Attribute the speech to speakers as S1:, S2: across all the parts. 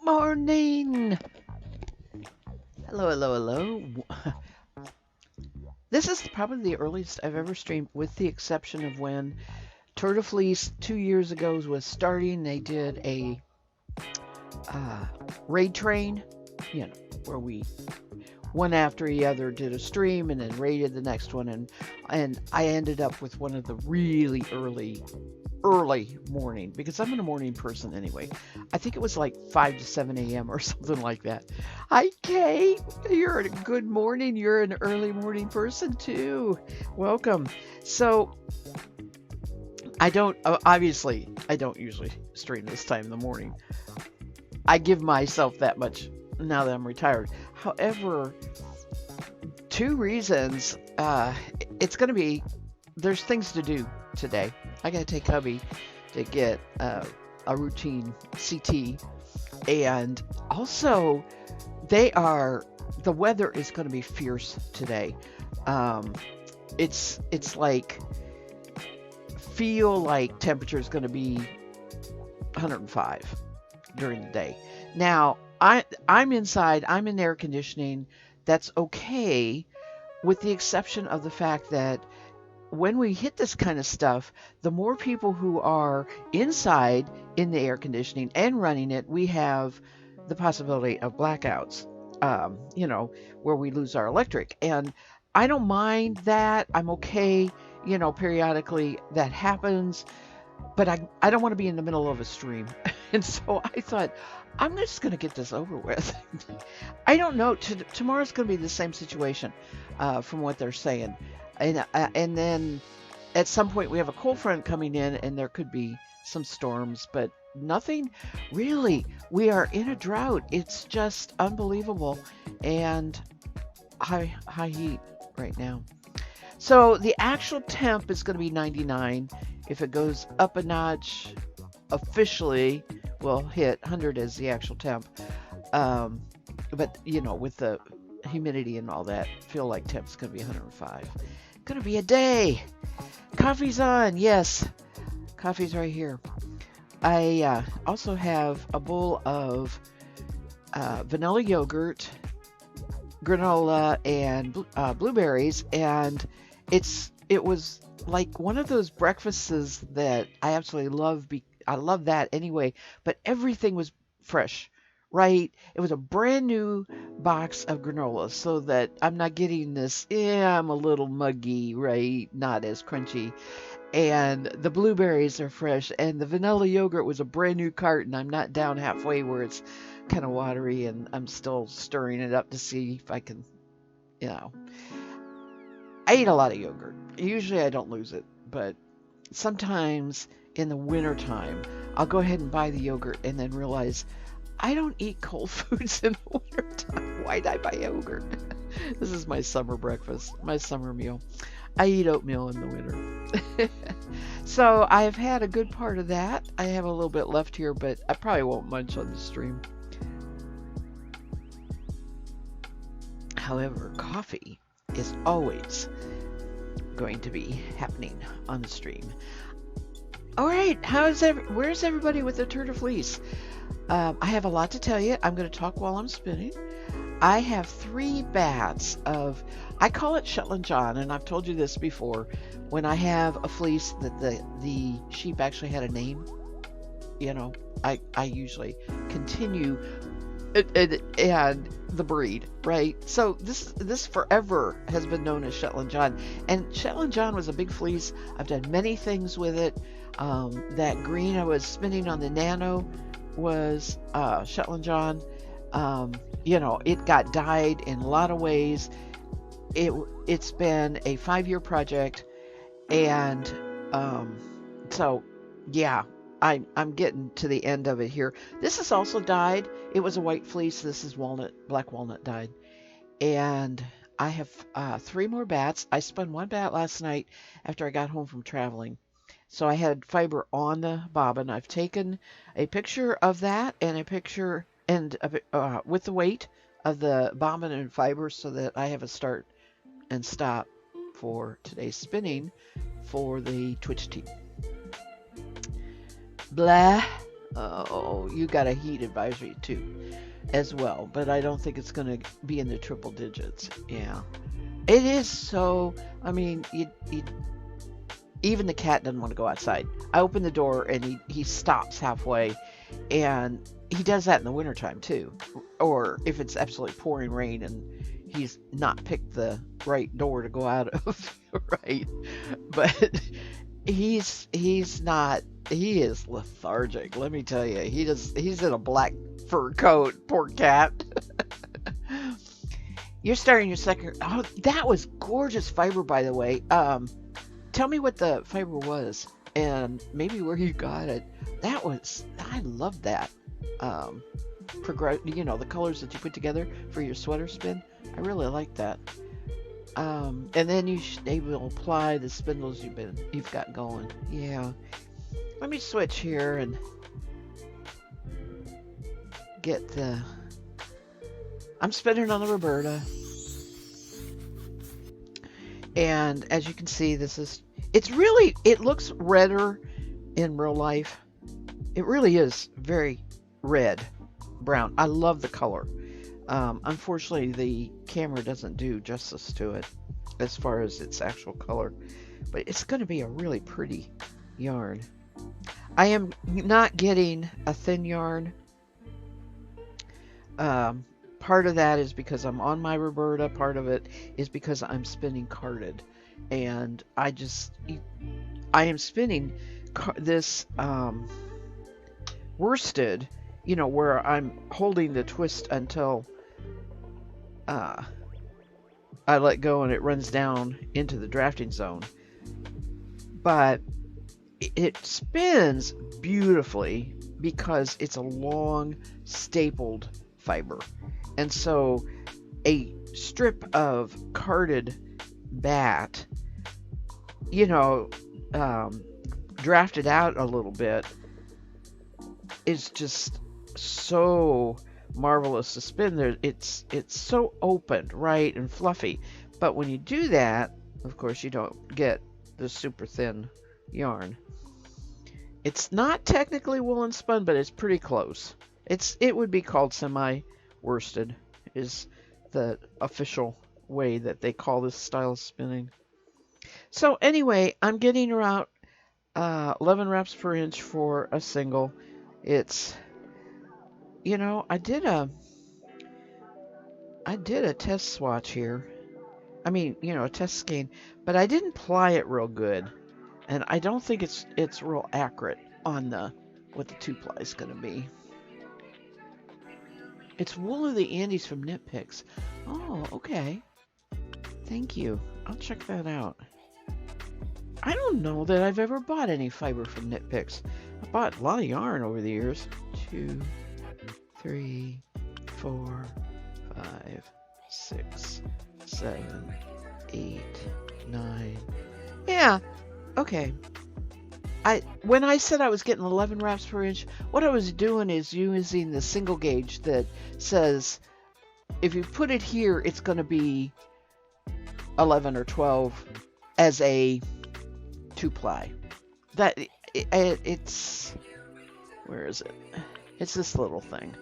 S1: Morning. Hello, hello, hello. This is probably the earliest I've ever streamed, with the exception of when Tour de Fleece 2 years ago was starting. They did a uh, raid train, you know, where we one after the other did a stream and then raided the next one, and I ended up with one of the really early morning, because I'm a morning person anyway. I think it was like 5 to 7 a.m. or something like that. Hi, Kate. You're a good morning. You're an early morning person too. Welcome. So, obviously, I don't usually stream this time in the morning. I give myself that much now that I'm retired. However, two reasons. It's going to be, there's things to do today. I got to take hubby to get a routine CT, and also the weather is going to be fierce today. Um, it's like, feel like temperature is going to be 105 during the day. Now I'm inside. I'm in air conditioning. That's okay, with the exception of the fact that when we hit this kind of stuff, the more people who are inside in the air conditioning and running it, we have the possibility of blackouts, where we lose our electric. And I don't mind that. I'm okay, periodically that happens, but I don't want to be in the middle of a stream. And so I thought, I'm just going to get this over with. I don't know. Tomorrow's going to be the same situation, from what they're saying. And then at some point we have a cold front coming in, and there could be some storms, but nothing really. We are in a drought. It's just unbelievable, and high heat right now. So the actual temp is going to be 99. If it goes up a notch, officially we'll hit 100 as the actual temp. Um, but with the humidity and all that, feel like temp's going to be 105. Going to be a day. Coffee's on. Yes, coffee's right here. I also have a bowl of vanilla yogurt, granola, and blueberries, and it was like one of those breakfasts that I absolutely love. I love that anyway, but everything was fresh, right? It was a brand new box of granola, so that I'm not getting this, yeah, I'm a little muggy, right? Not as crunchy. And the blueberries are fresh, and the vanilla yogurt was a brand new carton. I'm not down halfway where it's kind of watery, and I'm still stirring it up to see if I can, you know. I eat a lot of yogurt. Usually I don't lose it, but sometimes in the wintertime, I'll go ahead and buy the yogurt and then realize I don't eat cold foods in the wintertime. Why'd I buy yogurt? This is my summer breakfast, my summer meal. I eat oatmeal in the winter. So I've had a good part of that. I have a little bit left here, but I probably won't munch on the stream. However, coffee is always going to be happening on the stream. All right, where's everybody with the Tour de Fleece? I have a lot to tell you. I'm going to talk while I'm spinning. I have 3 bats of, I call it Shetland John, and I've told you this before. When I have a fleece that the sheep actually had a name, I usually continue and the breed, right? So this forever has been known as Shetland John, and Shetland John was a big fleece. I've done many things with it. That green I was spinning on the Nano was Shetland John. It got dyed in a lot of ways. It's been a 5-year project, and um, so yeah, I'm getting to the end of it here. This is also dyed. It was a white fleece. This is black walnut dyed, and I have 3 more bats. I spun 1 bat last night after I got home from traveling. So I had fiber on the bobbin. I've taken a picture of that and a picture and with the weight of the bobbin and fiber, so that I have a start and stop for today's spinning for the Twitch team. Blah. Oh, you got a heat advisory too, as well, but I don't think it's going to be in the triple digits. Yeah, it is so. I mean, even the cat doesn't want to go outside. I open the door and he stops halfway, and he does that in the wintertime too, or if it's absolutely pouring rain and he's not picked the right door to go out of, right? But he's not. He is lethargic. Let me tell you. He's in a black fur coat. Poor cat. You're starting your second. Oh, that was gorgeous fiber, by the way. Tell me what the fiber was and maybe where you got it. That was. I love that. Um, the colors that you put together for your sweater spin. I really like that. And then they will apply the spindles you've got going. Yeah. Let me switch here and get the. I'm spinning on the Roberta, and as you can see, it looks redder in real life. It really is very red, brown. I love the color. Unfortunately, the camera doesn't do justice to it as far as its actual color, but it's going to be a really pretty yarn. I am not getting a thin yarn. Part of that is because I'm on my Roberta. Part of it is because I'm spinning carded, and I am spinning this worsted, where I'm holding the twist until I let go and it runs down into the drafting zone. But it spins beautifully because it's a long stapled fiber. And so a strip of carded bat, drafted out a little bit, is just so marvelous to spin. There, it's so open, right, and fluffy. But when you do that, of course, you don't get the super thin yarn. It's not technically woolen spun, but it's pretty close. It would be called semi-worsted, is the official way that they call this style of spinning. So anyway, I'm getting around 11 reps per inch for a single. It's, I did a test swatch here. I mean, a test skein, but I didn't ply it real good, and I don't think it's real accurate on what the 2-ply is going to be. It's Wool of the Andes from Knit Picks. Oh, okay. Thank you. I'll check that out. I don't know that I've ever bought any fiber from Knit Picks. I bought a lot of yarn over the years. 2, 3, 4, 5, 6, 7, 8, 9. Yeah, okay. When I said I was getting 11 wraps per inch, what I was doing is using the single gauge that says if you put it here, it's going to be 11 or 12 as a 2-ply. It's where is it? It's this little thing.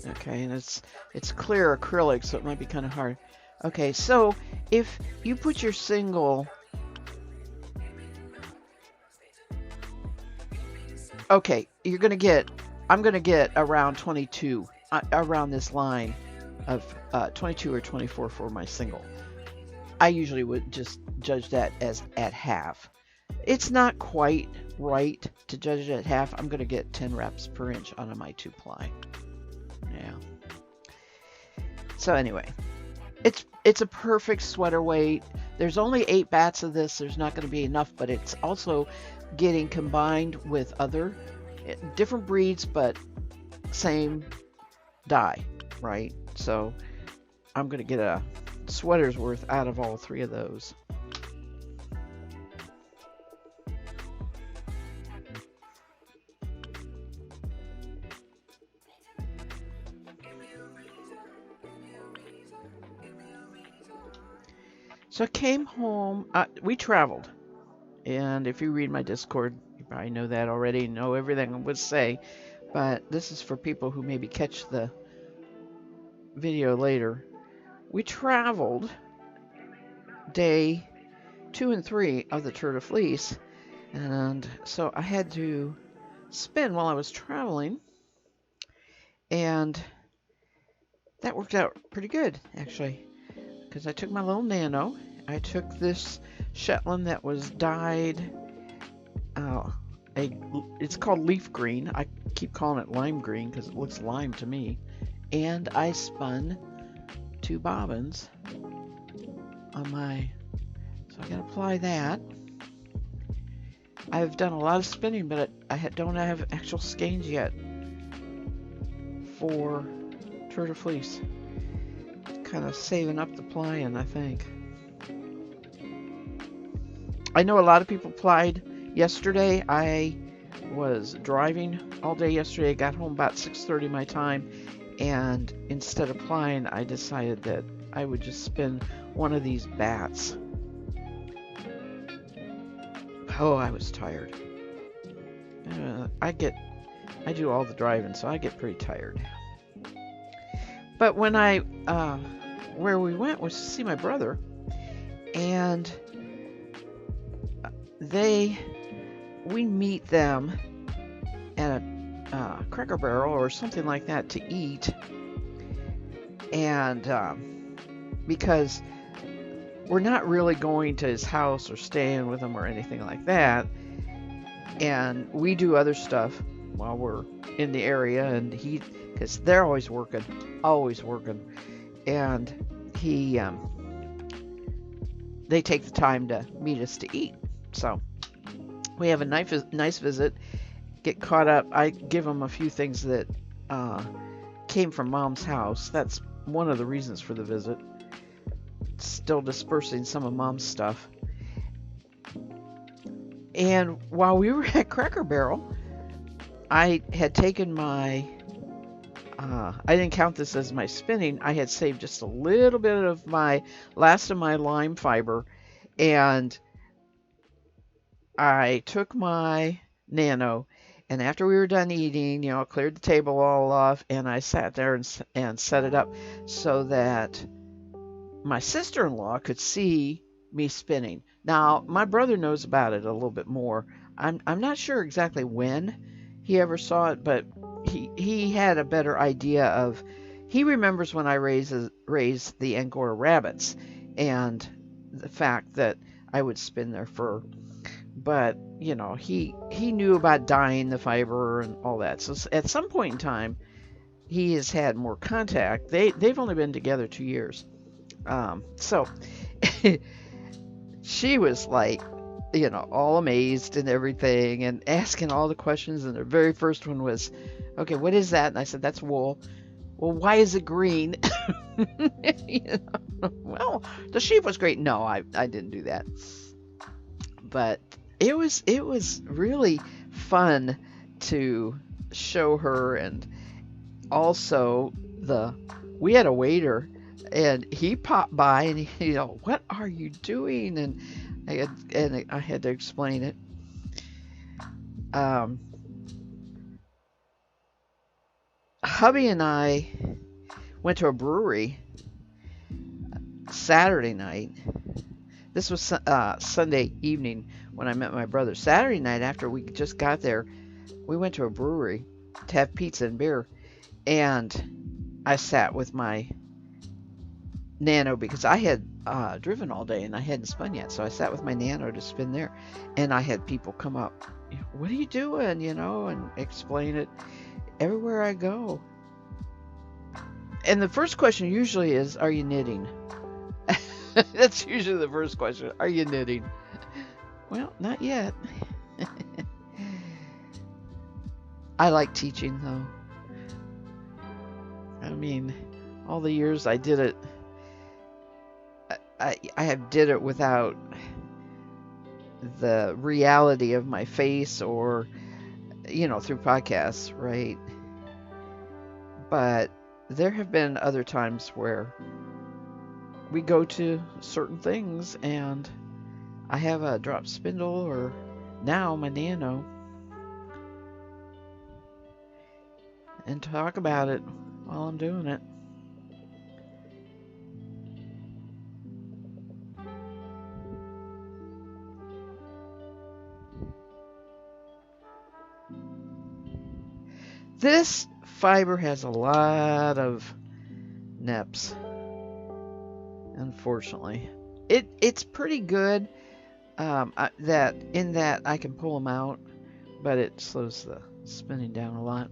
S1: Okay, and it's clear acrylic, so it might be kind of hard. Okay, so if you put your single. Okay, I'm going to get around 22, around this line of 22 or 24 for my single. I usually would just judge that as at half. It's not quite right to judge it at half. I'm going to get 10 reps per inch on my 2-ply. Yeah. So anyway, it's a perfect sweater weight. There's only 8 bats of this. There's not going to be enough, but it's also getting combined with other different breeds, but same dye, right? So I'm going to get a sweater's worth out of all 3 of those. So I came home. We traveled. And if you read my Discord, you probably know that already, know everything I would say, but this is for people who maybe catch the video later. We traveled day 2 and 3 of the Tour de Fleece, and so I had to spin while I was traveling, and that worked out pretty good, actually, because I took my little Nano. I took this Shetland that was dyed, it's called leaf green. I keep calling it lime green because it looks lime to me. And I spun 2 bobbins on my, so I gotta apply that. I've done a lot of spinning, but don't have actual skeins yet for Tour de Fleece. Kind of saving up the plying, I think. I know a lot of people plied yesterday. I was driving all day yesterday. I got home about 6:30 my time, and instead of plying, I decided that I would just spin one of these bats. Oh, I was tired. I do all the driving, so I get pretty tired. But when where we went was to see my brother, and we meet them at a Cracker Barrel or something like that to eat, and because we're not really going to his house or staying with him or anything like that, and we do other stuff while we're in the area, and because they're always working, and they take the time to meet us to eat. So we have a nice visit, get caught up. I give them a few things that came from Mom's house. That's one of the reasons for the visit. Still dispersing some of Mom's stuff. And while we were at Cracker Barrel, I had taken my, I didn't count this as my spinning. I had saved just a little bit of my last of my lime fiber, and I took my Nano, and after we were done eating, cleared the table all off, and I sat there and set it up so that my sister-in-law could see me spinning. Now, my brother knows about it a little bit more. I'm not sure exactly when he ever saw it, but he had a better idea of. He remembers when I raised the Angora rabbits and the fact that I would spin their fur. But he knew about dyeing the fiber and all that. So at some point in time, he has had more contact. They've only been together 2 years. So she was like, all amazed and everything, and asking all the questions. And the very first one was, "Okay, what is that?" And I said, "That's wool." "Well, why is it green?" Well, the sheep was great. No, I didn't do that. But it was really fun to show her, and also we had a waiter, and he popped by, and he, "What are you doing?" And I had to explain it. Hubby and I went to a brewery Saturday night. This was Sunday evening when I met my brother. Saturday night, after we just got there, we went to a brewery to have pizza and beer, and I sat with my Nano because I had driven all day and I hadn't spun yet. So I sat with my Nano to spin there, and I had people come up, "What are you doing?" And explain it everywhere I go. And the first question usually is, "Are you knitting?" That's usually the first question. Are you knitting? Well, not yet. I like teaching, though. I mean, all the years I did it, I have did it without the reality of my face or, through podcasts, right? But there have been other times where we go to certain things, and I have a drop spindle, or now my Nano, and talk about it while I'm doing it. This fiber has a lot of neps, unfortunately. It's pretty good, that I can pull them out, but it slows the spinning down a lot.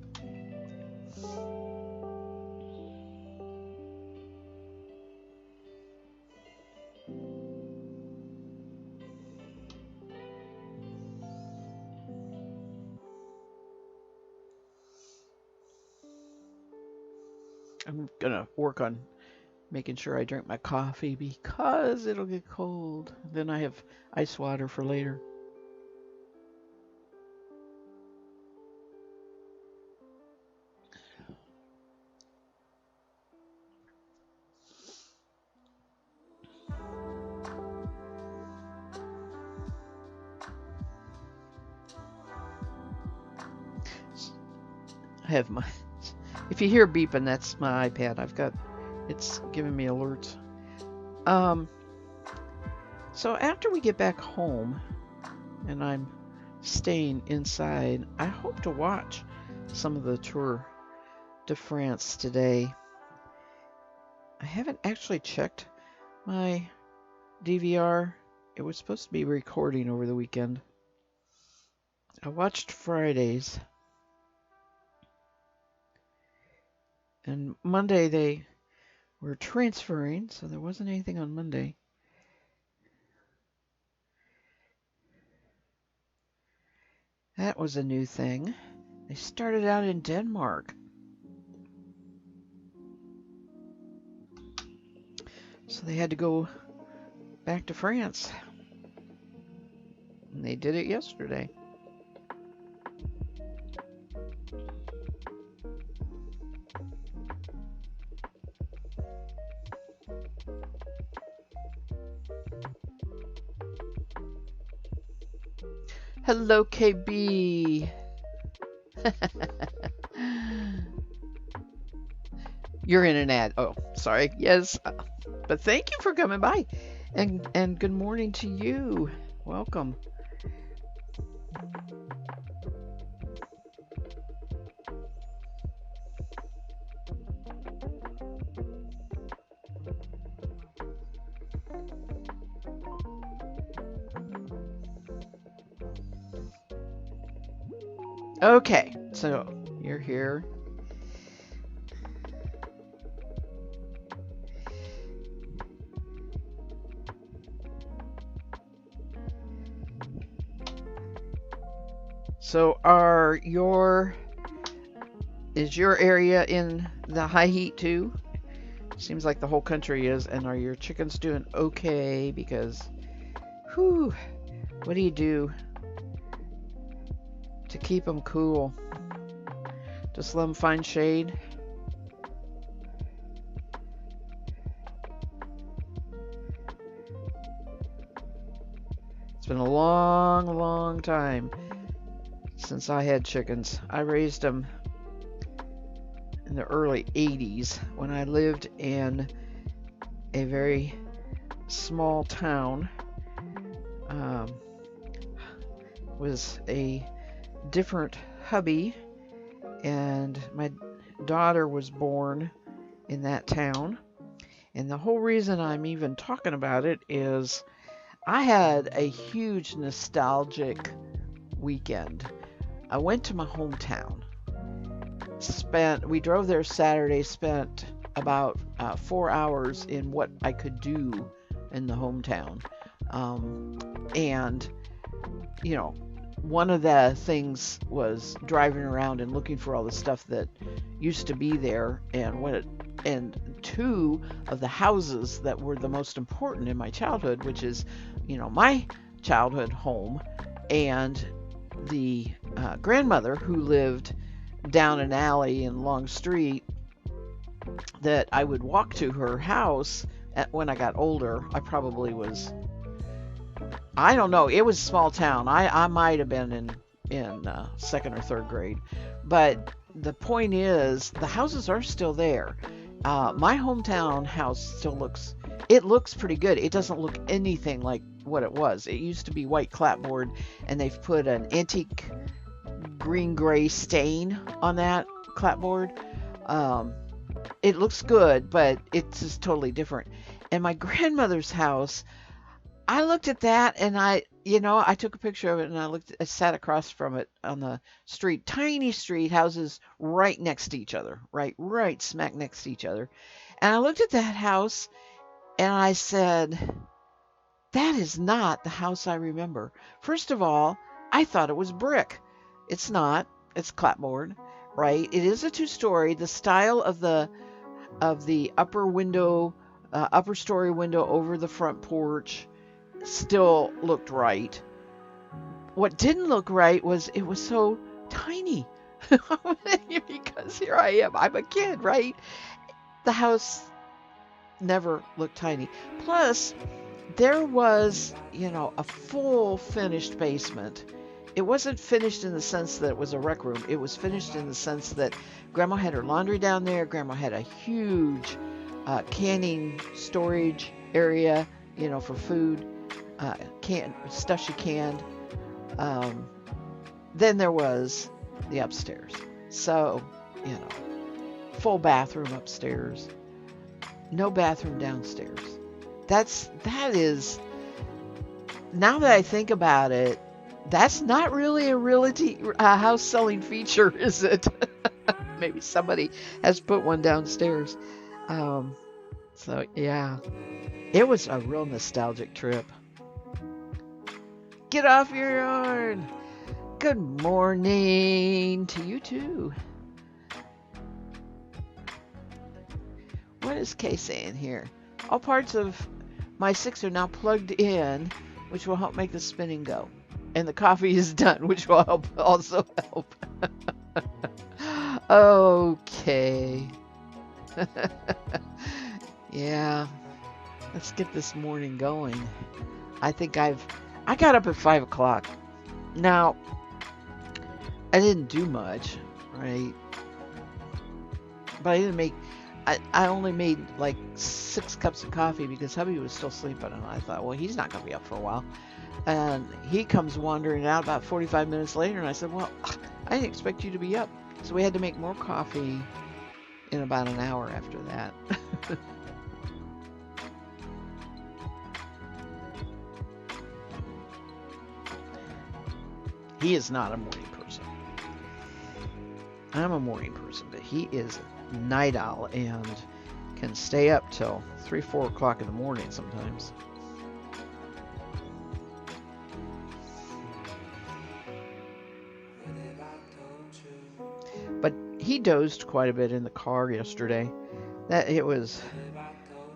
S1: I'm gonna work on making sure I drink my coffee because it'll get cold. Then I have ice water for later. I have my, if you hear beeping, that's my iPad. It's giving me alerts. Um, so after we get back home, and I'm staying inside, I hope to watch some of the Tour de France today. I haven't actually checked my DVR. It was supposed to be recording over the weekend. I watched Fridays. And Monday they were transferring, so there wasn't anything on Monday. That was a new thing. They started out in Denmark. So they had to go back to France. And they did it yesterday. Hello, KB. You're in an ad. Oh, sorry. Yes. But thank you for coming by. And good morning to you. Welcome. Okay, so you're here. So is your area in the high heat too? Seems like the whole country is. And are your chickens doing okay? Because, whew, what do you do to keep them cool? Just let them find shade? It's been a long, long time since I had chickens. I raised them in the early 80s when I lived in a very small town. Was a different hubby, and my daughter was born in that town. And the whole reason I'm even talking about it is I had a huge nostalgic weekend. I went to my hometown. We drove there Saturday, spent about 4 hours in what I could do in the hometown. And, one of the things was driving around and looking for all the stuff that used to be there, and two of the houses that were the most important in my childhood, which is, my childhood home, and the grandmother who lived down an alley in Long Street, that I would walk to her house when I got older. I probably was, I don't know, it was a small town. I might have been in second or third grade, but the point is, the houses are still there. My hometown house still looks pretty good. It doesn't look anything like what it was. It used to be white clapboard, and they've put an antique green gray stain on that clapboard. Um, it looks good, but it's just totally different. And my grandmother's house, I looked at that and I took a picture of it and I sat across from it on the street, tiny street, houses right next to each other, right smack next to each other. And I looked at that house and I said, that is not the house I remember. First of all, I thought it was brick. It's not. It's clapboard, right? It is a two-story. The style of the upper window, upper story window over the front porch still looked right. What didn't look right was it was so tiny. Because here I am. I'm a kid, right? The house never looked tiny. Plus, there was, a full finished basement. It wasn't finished in the sense that it was a rec room. It was finished in the sense that Grandma had her laundry down there. Grandma had a huge canning storage area, for food, stuff she canned. Then there was the upstairs. So, full bathroom upstairs. No bathroom downstairs. That is, now that I think about it, that's not really a realty house selling feature, is it? Maybe somebody has put one downstairs. So yeah, it was a real nostalgic trip. Get off your yarn. Good morning to you too. What is Kay saying here? All parts of my 6 are now plugged in, which will help make the spinning go. And the coffee is done, which will also help. Okay. Yeah. Let's get this morning going. I got up at 5 o'clock. Now, I didn't do much, right? But I only made like 6 cups of coffee because hubby was still sleeping, and I thought, well, he's not going to be up for a while. And he comes wandering out about 45 minutes later, and I said, well, I didn't expect you to be up. So we had to make more coffee in about an hour after that. He is not a morning person. I'm a morning person, but he is a night owl and can stay up till 3, 4 o'clock in the morning sometimes. But he dozed quite a bit in the car yesterday. That it was,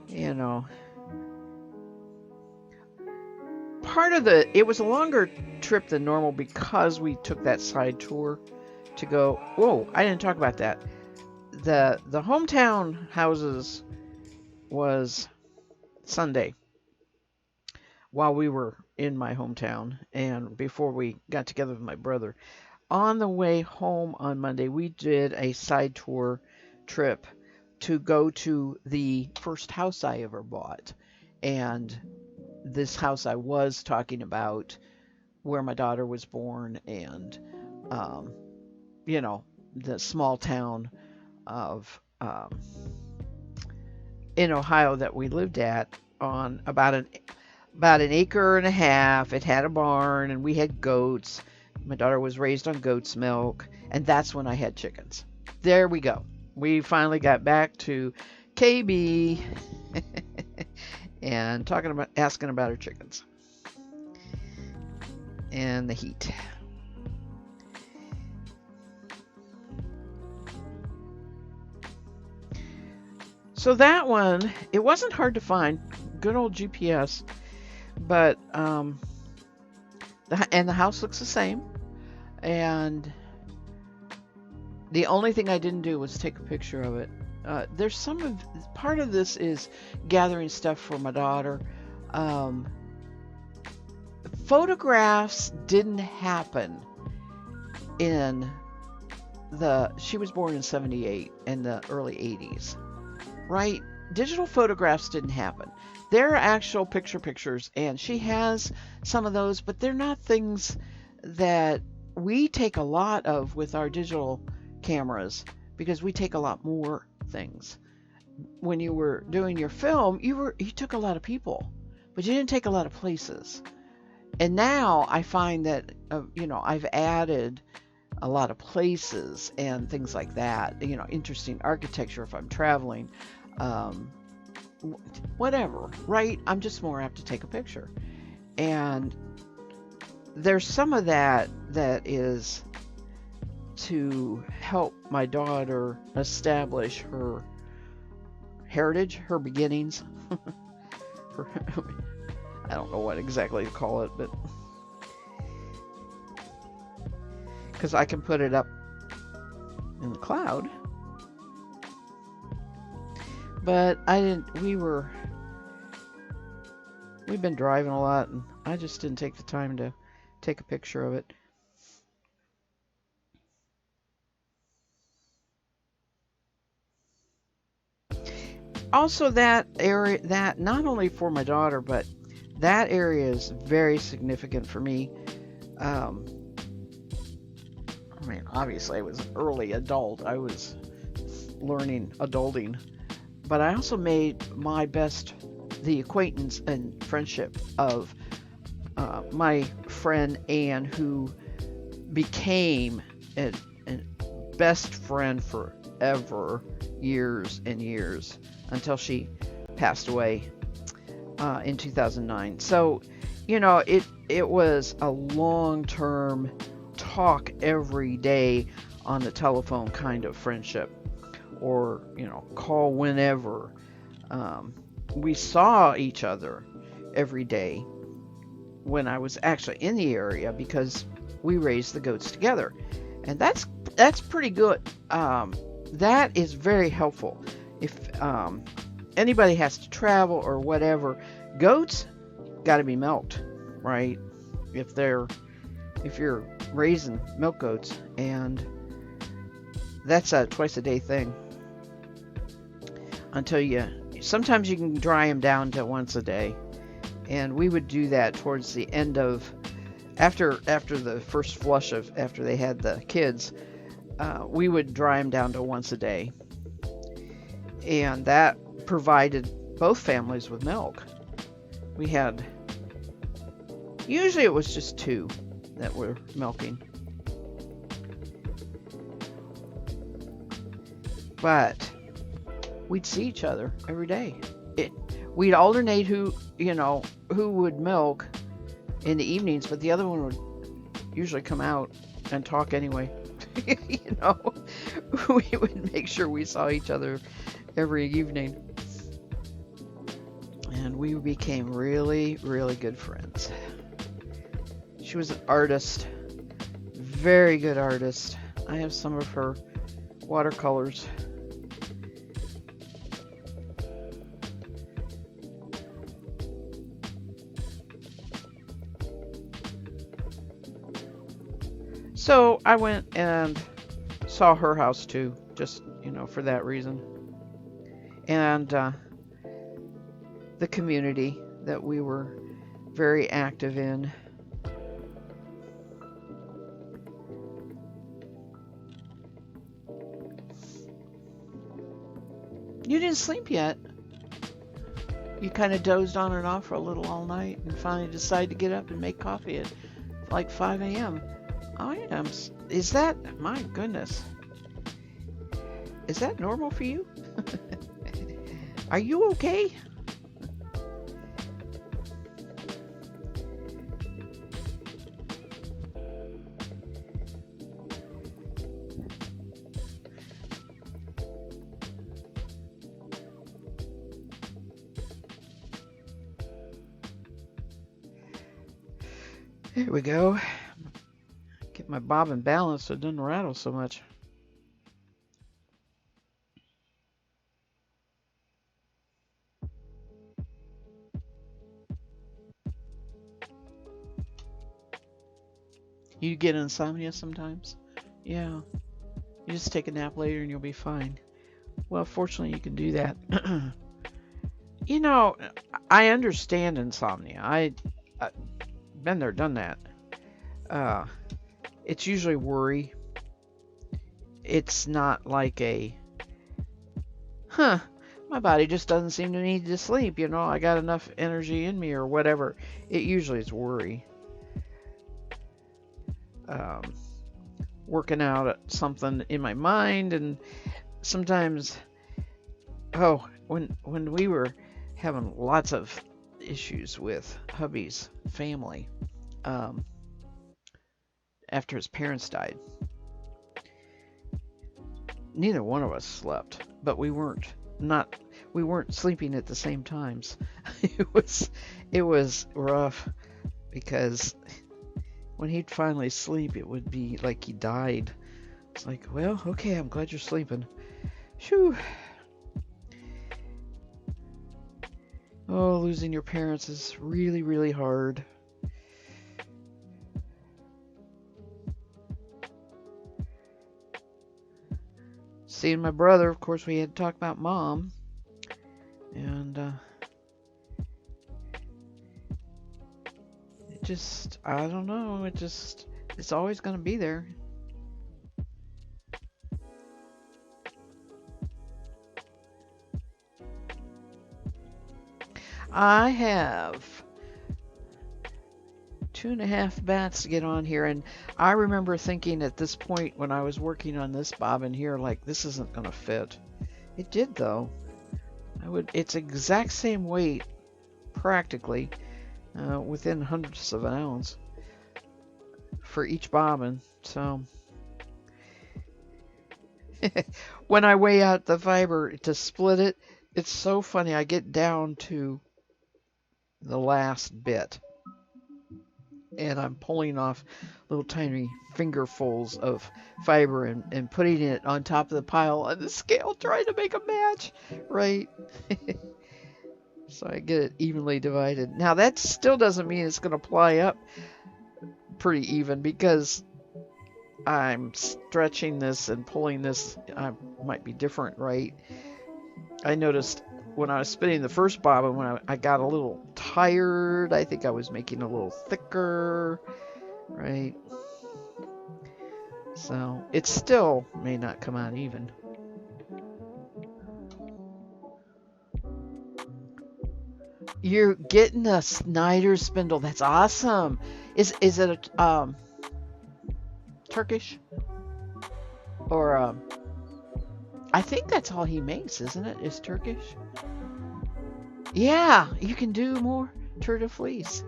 S1: it was a longer trip than normal because we took that side tour to go. Whoa, I didn't talk about that. The hometown houses was Sunday while we were in my hometown and before we got together with my brother. On the way home on Monday, we did a side tour trip to go to the first house I ever bought. And this house I was talking about, where my daughter was born, and, the small town of in Ohio that we lived at on about an acre and a half. It had a barn, and we had goats. My daughter was raised on goat's milk, and that's when I had chickens. There we go. We finally got back to KB and asking about her chickens and the heat. So that one, it wasn't hard to find. Good old GPS, but the house looks the same, and the only thing I didn't do was take a picture of it. There's part of this is gathering stuff for my daughter. Photographs didn't happen in she was born in 78 in the early 80s, right? Digital photographs didn't happen. They're actual pictures, and she has some of those, but they're not things that we take a lot of with our digital cameras because we take a lot more things. When you were doing your film, you took a lot of people, but you didn't take a lot of places. And now I find that I've added a lot of places and things like that. Interesting architecture if I'm traveling, um, whatever. Right? I'm just more apt to take a picture, and there's some of that is to help my daughter establish her heritage, her beginnings. her, I don't know what exactly to call it, but because I can put it up in the cloud. But I didn't. We've been driving a lot, and I just didn't take the time to take a picture of it. Also, that area, that not only for my daughter, but that area is very significant for me. Um, I mean, obviously, I was an early adult. I was learning adulting, but I also made the acquaintance and friendship of my friend Anne, who became a best friend forever, years and years, until she passed away in 2009. So, it was a long-term talk every day on the telephone kind of friendship, or call whenever. Um, we saw each other every day when I was actually in the area because we raised the goats together, and that's pretty good. That is very helpful. If anybody has to travel or whatever, goats got to be milked, right? If you're raising milk goats, and that's a twice a day thing until sometimes you can dry them down to once a day. And we would do that towards the end of after the first flush of after they had the kids. We would dry them down to once a day, and that provided both families with milk. We had usually it was just two that were milking, but we'd see each other every day. We'd alternate who would milk in the evenings, but the other one would usually come out and talk anyway. you know, we would make sure we saw each other every evening, and we became really, really good friends. She was an artist, very good artist. I have some of her watercolors. So I went and saw her house too, just, for that reason. And the community that we were very active in. You didn't sleep yet. You kind of dozed on and off for a little all night and finally decided to get up and make coffee at like 5 a.m. I am. Is that, my goodness, is that normal for you? Are you okay? There we go. Get my bobbin balanced so it doesn't rattle so much. You get insomnia sometimes? Yeah. You just take a nap later and you'll be fine. Well, fortunately, you can do that. You know, I understand insomnia. I been there, done that. Uh, it's usually worry. It's not like a, huh, my body just doesn't seem to need to sleep. You know, I got enough energy in me or whatever. It usually is worry. Um, Working out at something in my mind, and sometimes, oh, when we were having lots of issues with hubby's family, um, after his parents died, neither one of us slept, but not we weren't sleeping at the same times. It was rough because when he'd finally sleep, it would be like he died. It's like, well, okay, I'm glad you're sleeping. Shoo. Oh, losing your parents is really, really hard. Seeing my brother, of course, we had to talk about mom. And it just, I don't know, it's always going to be there. I have 2.5 bats to get on here, and I remember thinking at this point when I was working on this bobbin here, like, this isn't going to fit. It did, though. It's exact same weight, practically, within hundredths of an ounce for each bobbin. So when I weigh out the fiber to split it, it's so funny. I get down to the last bit, and I'm pulling off little tiny fingerfuls of fiber and putting it on top of the pile on the scale, trying to make a match, right? So I get it evenly divided. Now that still doesn't mean it's going to ply up pretty even, because I'm stretching this and pulling this. I might be different, right? I noticed when I was spinning the first bobbin, when I got a little tired, I think I was making a little thicker, right? So it still may not come out even. You're getting a Snyder spindle. That's awesome. Is it a Turkish or I think that's all he makes, isn't it? Is Turkish? Yeah, you can do more Tour de Fleece.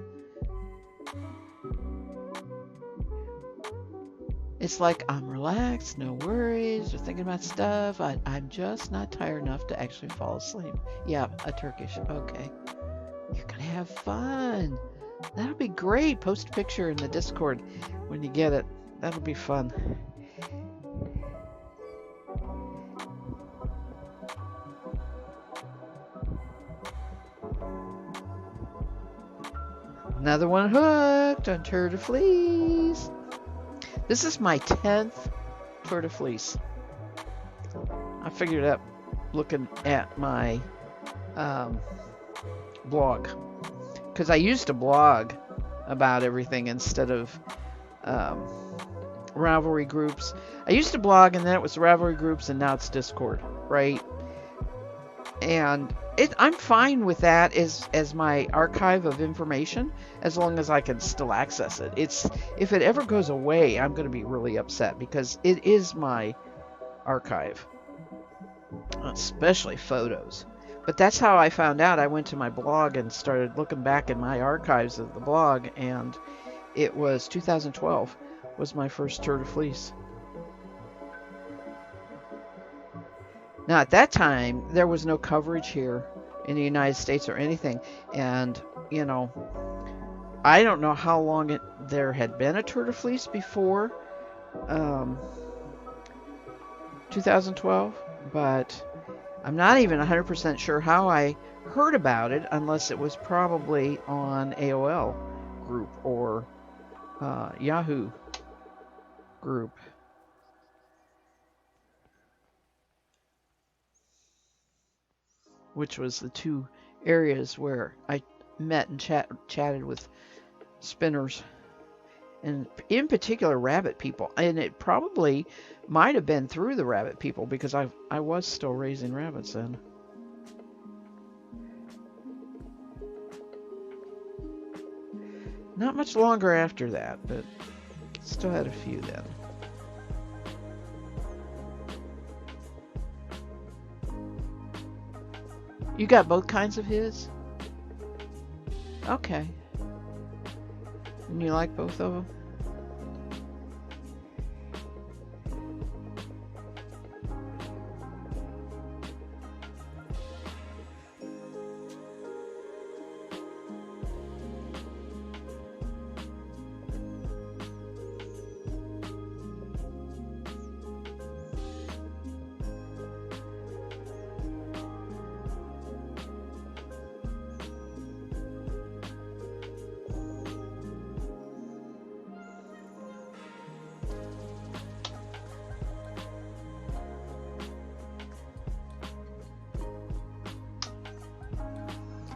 S1: It's like, I'm relaxed, no worries, or thinking about stuff. I'm just not tired enough to actually fall asleep. Yeah, a Turkish. Okay. You're going to have fun. That'll be great. Post a picture in the Discord when you get it. That'll be fun. Another one hooked on Tour de Fleece. This is my 10th Tour de Fleece. I figured out looking at my blog, because I used to blog about everything instead of Ravelry groups. I used to blog, and then it was Ravelry groups, and now it's Discord, right? And I'm fine with that as my archive of information, as long as I can still access it. If it ever goes away, I'm going to be really upset, because it is my archive, especially photos. But that's how I found out. I went to my blog and started looking back in my archives of the blog, and it was 2012 was my first Tour de Fleece. Now, at that time, there was no coverage here in the United States or anything. And, you know, I don't know how long there had been a Tour de Fleece before 2012, but I'm not even 100% sure how I heard about it, unless it was probably on AOL group or Yahoo group. which was the two areas where I met and chatted with spinners, and in particular rabbit people. And it probably might have been through the rabbit people because I was still raising rabbits then. Not much longer after that, but still had a few then. You got both kinds of his? Okay. And you like both of them?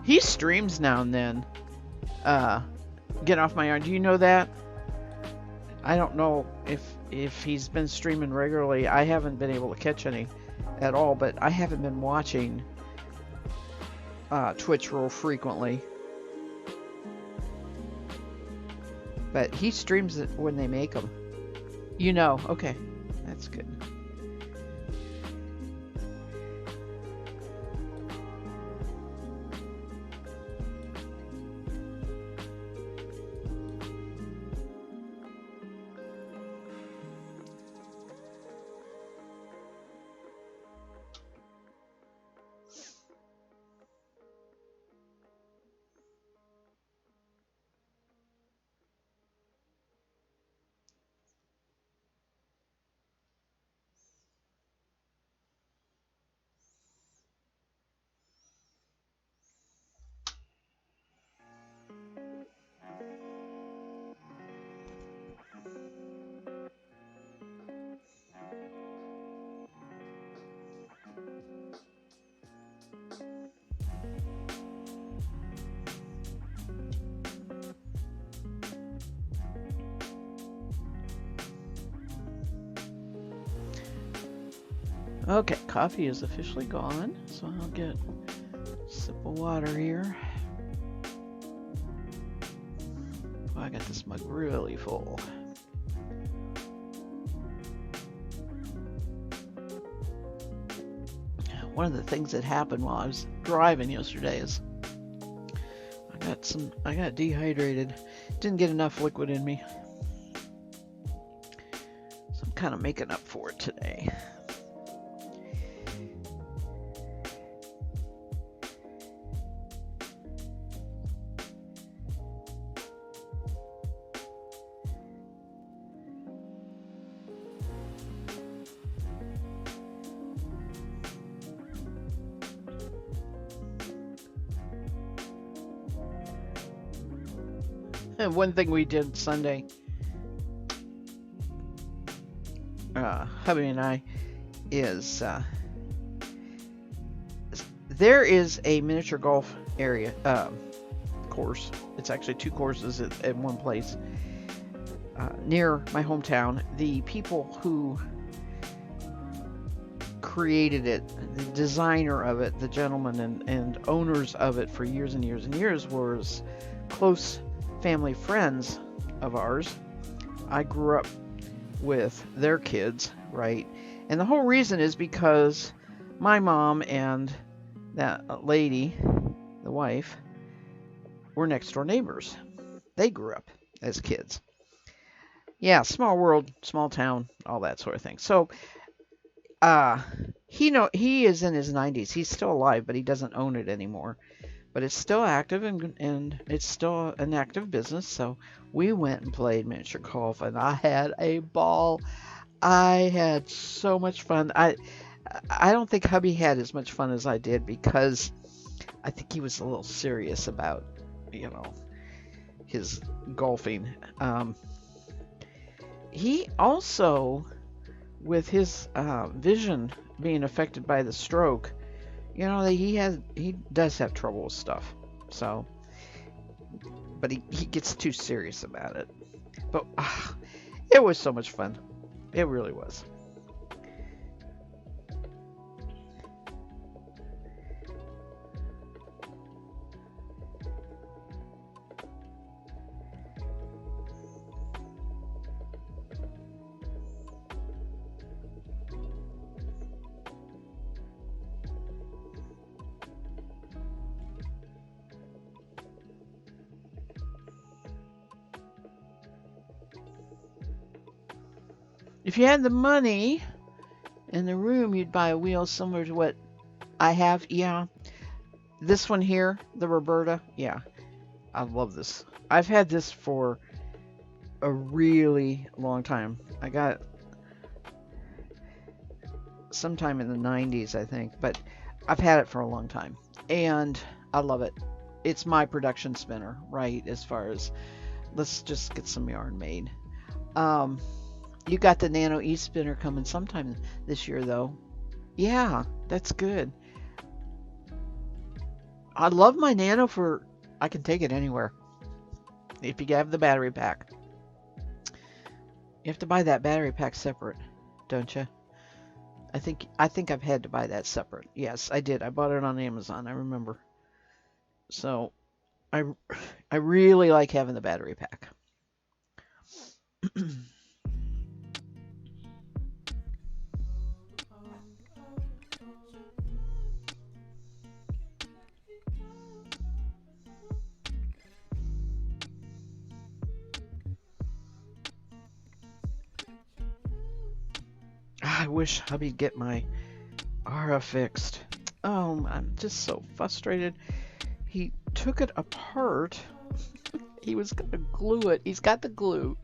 S1: He streams now and then. Get off my yard. Do you know that? I don't know if he's been streaming regularly. I haven't been able to catch any at all, but I haven't been watching Twitch real frequently. But he streams it when they make them. You know, okay, that's good. Okay, coffee is officially gone, so I'll get a sip of water here. Oh, I got this mug really full. One of the things that happened while I was driving yesterday is I got dehydrated. Didn't get enough liquid in me. So I'm kind of making up for it today. And one thing we did Sunday, hubby and I, is there is a miniature golf area course. It's actually two courses at one place near my hometown. The people who created it, the designer of it, the gentleman and owners of it for years and years and years was close family friends of ours. I grew up with their kids, right? And the whole reason is because my mom and that lady, the wife, were next door neighbors. They grew up as kids. Yeah, small world, small town, all that sort of thing. So he is in his 90s. He's still alive, but he doesn't own it anymore. But it's still active and it's still an active business. So we went and played miniature golf, and I had a ball. I had so much fun. I don't think hubby had as much fun as I did because I think he was a little serious about, his golfing. He also, with his vision being affected by the stroke, You know, he does have trouble with stuff. So, but he gets too serious about it. But it was so much fun. It really was. If you had the money in the room, you'd buy a wheel similar to what I have. Yeah. This one here, the Roberta. Yeah. I love this. I've had this for a really long time. I got sometime in the 90s, I think, but I've had it for a long time. And I love it. It's my production spinner, right? As far as let's just get some yarn made. You got the Nano E spinner coming sometime this year, though. Yeah, that's good. I love my Nano for, I can take it anywhere. If you have the battery pack. You have to buy that battery pack separate, don't you? I think I've had to buy that separate. Yes, I did. I bought it on Amazon, I remember. So, I I really like having the battery pack. I wish hubby'd get my Aura fixed. Oh, I'm just so frustrated. He took it apart. He was gonna glue it. He's got the glue.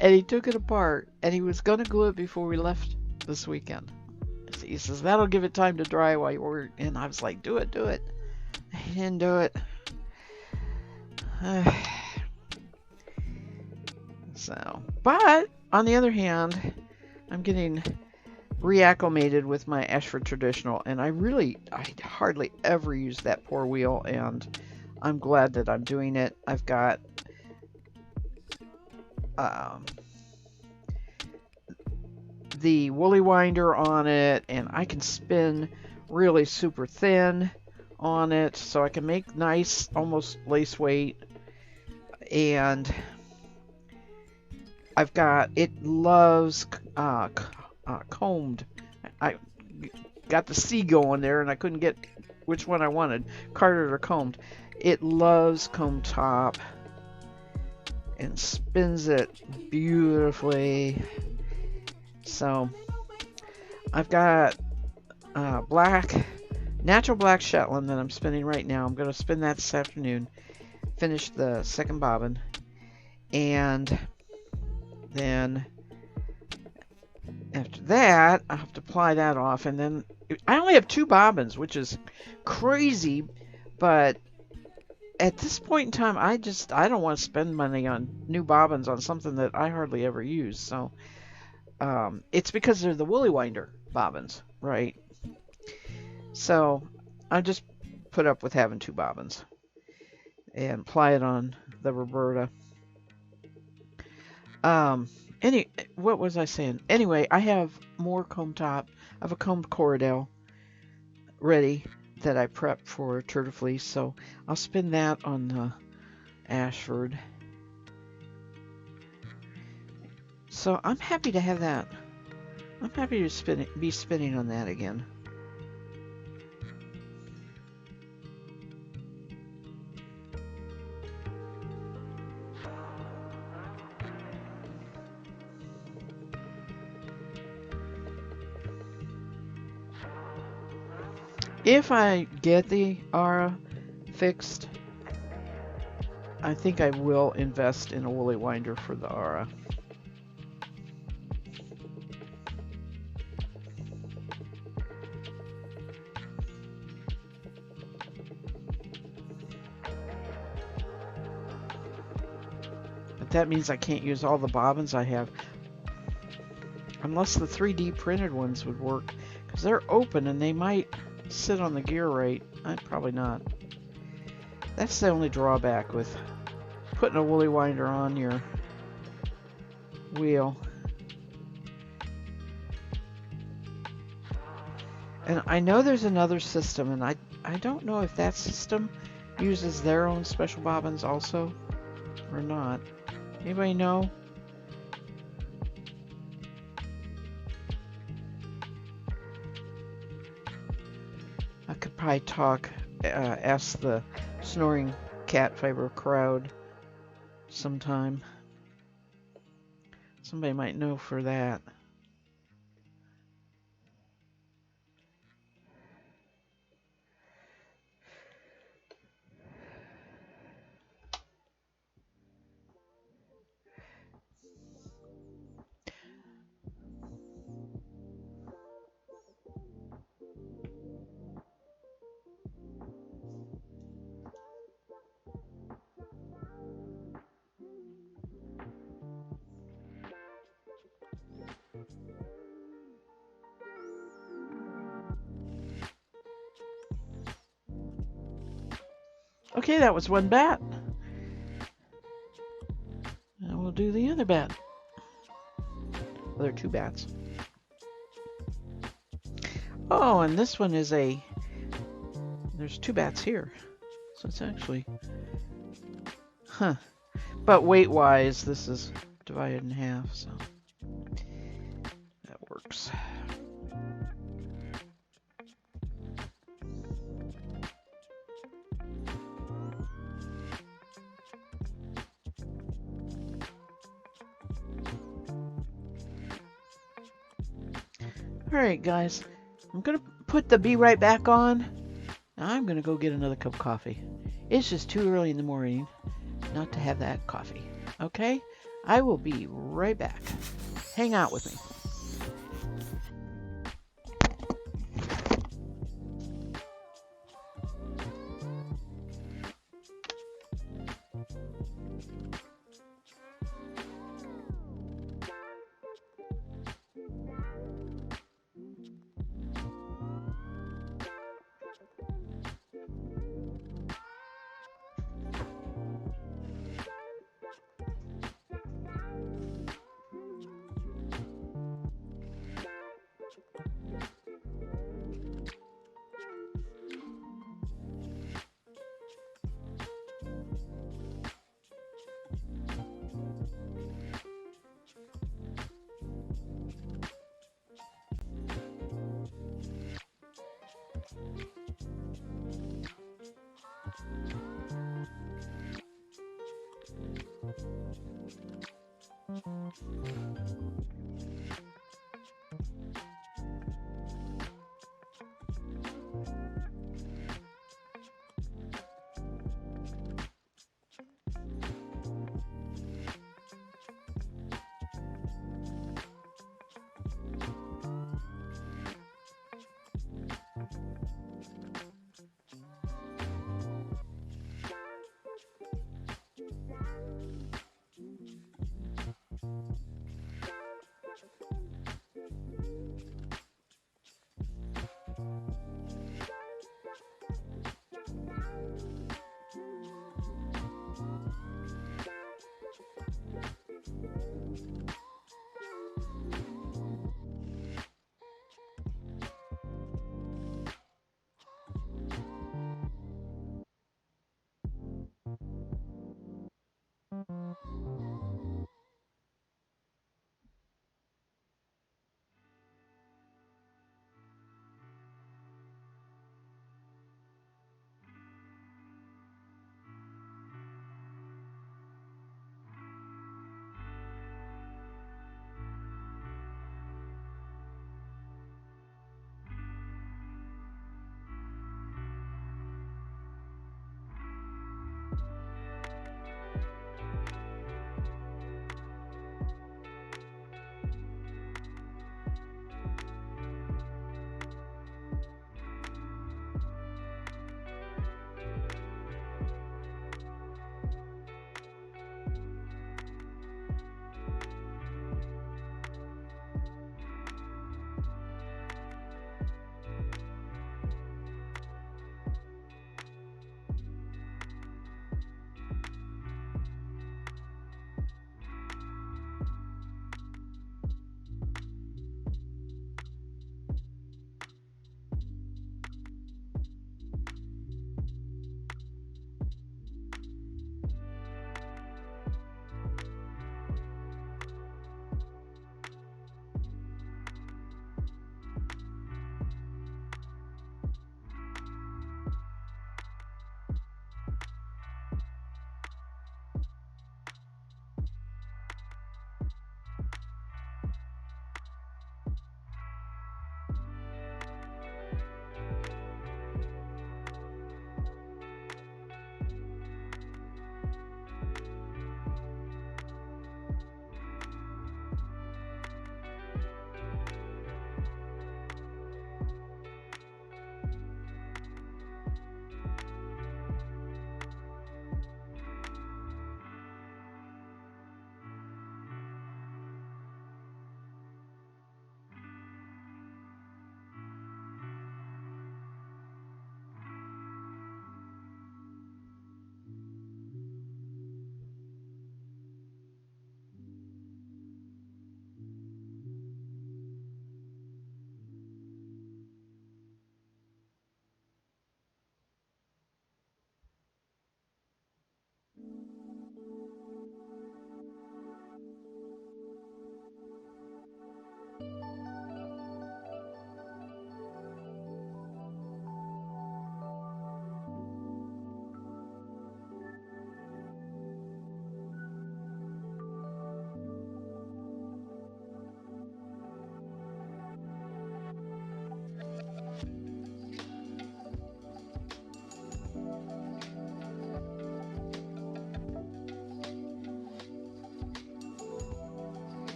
S1: And he took it apart and he was gonna glue it before we left this weekend. He says, that'll give it time to dry while you're, and I was like, do it, do it. He didn't do it. So, but on the other hand, I'm getting reacclimated with my Ashford Traditional, and I hardly ever use that poor wheel, and I'm glad that I'm doing it. I've got the woolly winder on it, and I can spin really super thin on it, so I can make nice, almost lace weight. And I've got, it loves combed. I got the C going there, and I couldn't get which one I wanted, carded or combed. It loves comb top and spins it beautifully. So I've got natural black Shetland that I'm spinning right now. I'm going to spin that this afternoon, finish the second bobbin, and then after that I have to ply that off, and then I only have 2 bobbins, which is crazy, but at this point in time I don't want to spend money on new bobbins on something that I hardly ever use. So it's because they're the woolly winder bobbins, right? So I just put up with having 2 bobbins and ply it on the Roberta. What was I saying? Anyway, I have more comb top. I have a combed Corriedale ready that I prepped for Turtle Fleece, so I'll spin that on the Ashford. So I'm happy to have that. I'm happy to be spinning on that again. If I get the Aura fixed, I think I will invest in a woolly winder for the Aura. But that means I can't use all the bobbins I have. Unless the 3D printed ones would work, because they're open and they might sit on the gear right. Probably not. That's the only drawback with putting a woolly winder on your wheel. And I know there's another system, and I don't know if that system uses their own special bobbins also or not. Anybody know? I could probably ask the Snoring Cat Fiber crowd sometime. Somebody might know for that. Okay, that was one bat. And we'll do the other bat. Well, there are two bats. Oh, and this one is there's two bats here. So it's actually, but weight-wise, this is divided in half, so that works. Alright guys, I'm going to put the Be Right Back on. I'm going to go get another cup of coffee. It's just too early in the morning not to have that coffee. Okay? I will be right back. Hang out with me.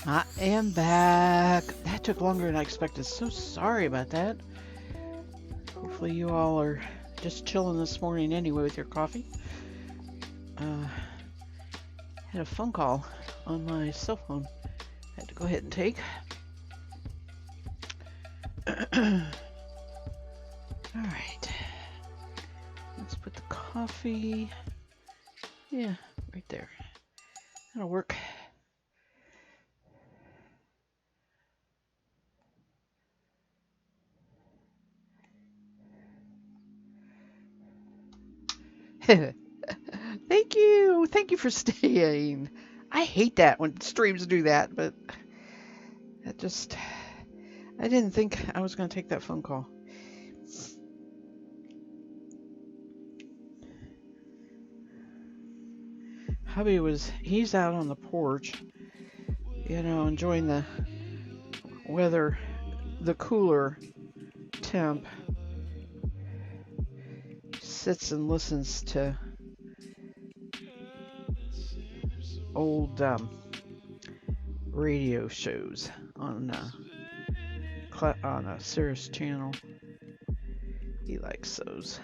S1: I am back. That took longer than I expected. So sorry about that. Hopefully you all are just chilling this morning anyway with your coffee. Had a phone call on my cell phone. Had to go ahead and take. All right. Let's put the coffee. Yeah, right there. That'll work. Thank you. Thank you for staying. I hate that when streams do that, but that just, I didn't think I was going to take that phone call. Hubby he's out on the porch, enjoying the weather, the cooler temp. Sits and listens to old radio shows on a Sirius channel. He likes those.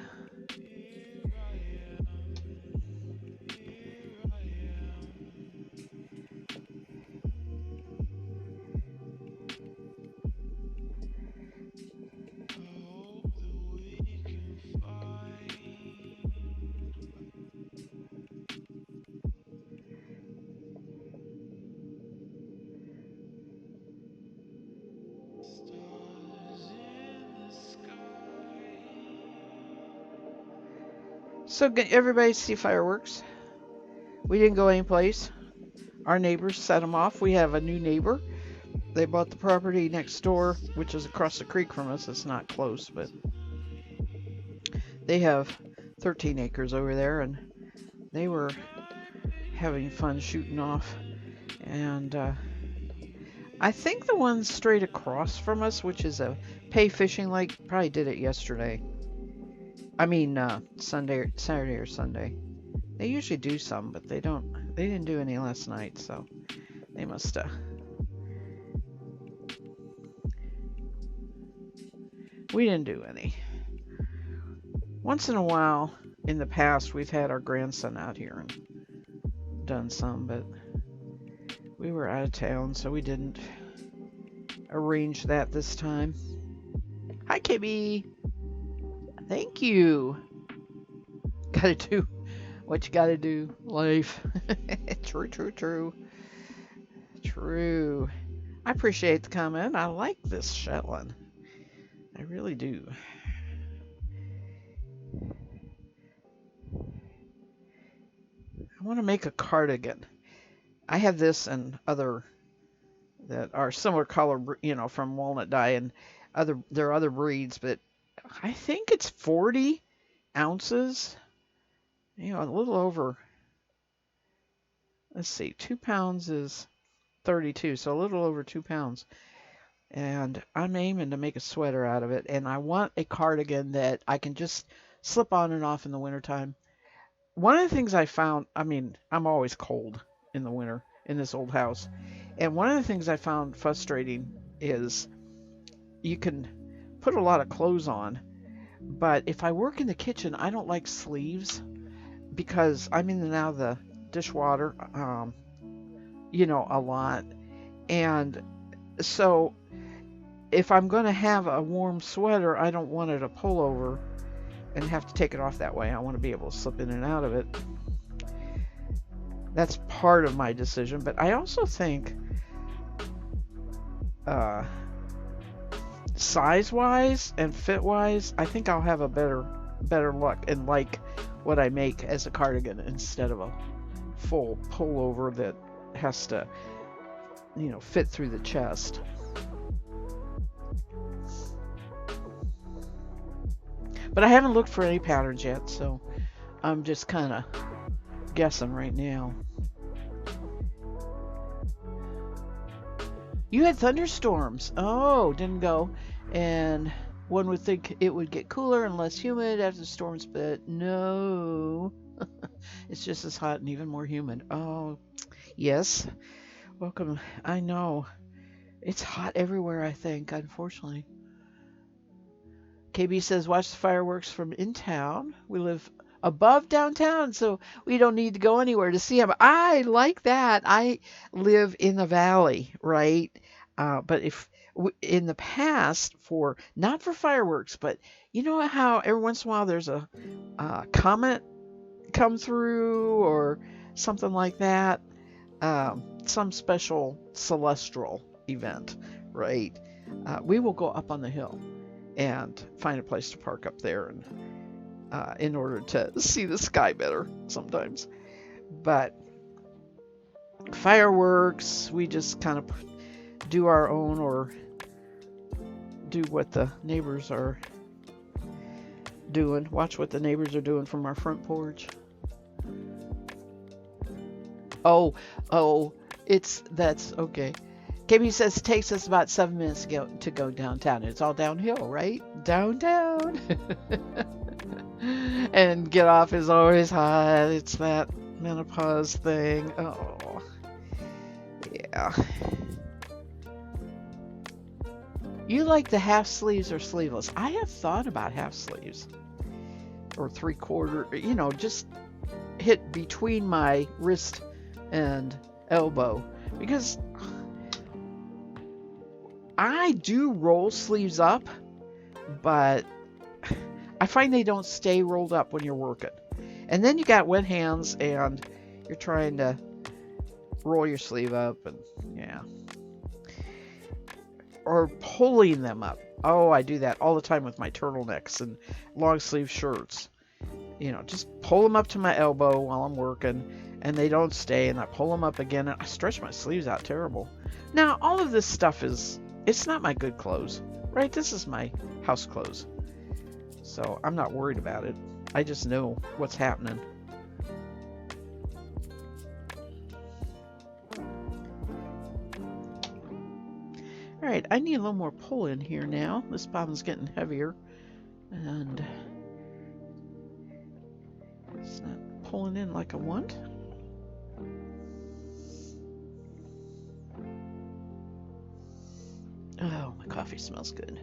S1: So everybody see fireworks. We didn't go anyplace. Our neighbors set them off. We have a new neighbor. They bought the property next door, which is across the creek from us. It's not close, but they have 13 acres over there, and they were having fun shooting off. And I think the one straight across from us, which is a pay fishing lake, probably did it yesterday. I mean, Saturday or Sunday. They usually do some, but they didn't do any last night, so they must we didn't do any. Once in a while in the past we've had our grandson out here and done some, but we were out of town, so we didn't arrange that this time. Hi, Kibby. Thank you. Gotta do what you gotta do. Life. True. I appreciate the comment. I like this Shetland. I really do. I want to make a cardigan. I have this and other that are similar color, from walnut dye, and there are other breeds, but I think it's 40 ounces. A little over. Let's see, 2 pounds is 32, so a little over 2 pounds. And I'm aiming to make a sweater out of it, and I want a cardigan that I can just slip on and off in the wintertime. One of the things I found, I'm always cold in the winter in this old house, and one of the things I found frustrating is you can put a lot of clothes on, but if I work in the kitchen, I don't like sleeves because I'm in and out of the dishwater, a lot. And so if I'm going to have a warm sweater, I don't want it a pullover and have to take it off that way. I want to be able to slip in and out of it. That's part of my decision, but I also think size-wise and fit-wise, I think I'll have a better luck and like what I make as a cardigan instead of a full pullover that has to, fit through the chest. But I haven't looked for any patterns yet, so I'm just kind of guessing right now. You had thunderstorms. Oh, didn't go. And one would think it would get cooler and less humid after the storms, but no. It's just as hot and even more humid. Oh, yes. Welcome. I know. It's hot everywhere, I think, unfortunately. KB says, watch the fireworks from in town. We live above downtown, so we don't need to go anywhere to see them. I like that. I live in the valley, right? But if in the past, for not for fireworks, but you know how every once in a while there's a comet come through or something like that, some special celestial event, right? We will go up on the hill and find a place to park up there and in order to see the sky better sometimes. But fireworks, we just kind of do our own or do what the neighbors are doing. Watch what the neighbors are doing from our front porch. Oh, that's okay. KB says it takes us about 7 minutes to go downtown. It's all downhill, right? Downtown. And get off is always hot. It's that menopause thing. Oh, yeah. You like the half sleeves or sleeveless? I have thought about half sleeves or 3/4, just hit between my wrist and elbow, because I do roll sleeves up, but I find they don't stay rolled up when you're working. And then you got wet hands and you're trying to roll your sleeve up, and yeah. Or pulling them up. Oh, I do that all the time with my turtlenecks and long sleeve shirts. Just pull them up to my elbow while I'm working, and they don't stay, and I pull them up again, and I stretch my sleeves out terrible. Now, all of this stuff it's not my good clothes, right? This is my house clothes. So I'm not worried about it. I just know what's happening. All right, I need a little more pull in here now. This bottom's getting heavier, and it's not pulling in like I want. Oh, my coffee smells good.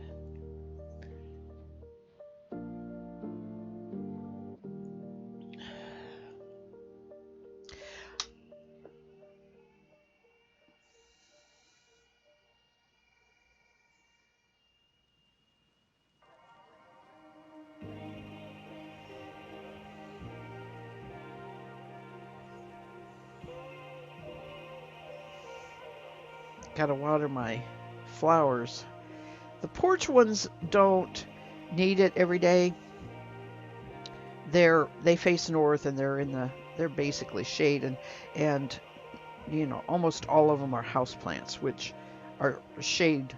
S1: Gotta water my flowers. The porch ones don't need it every day. They face north, and they're basically shade, and almost all of them are house plants, which are shade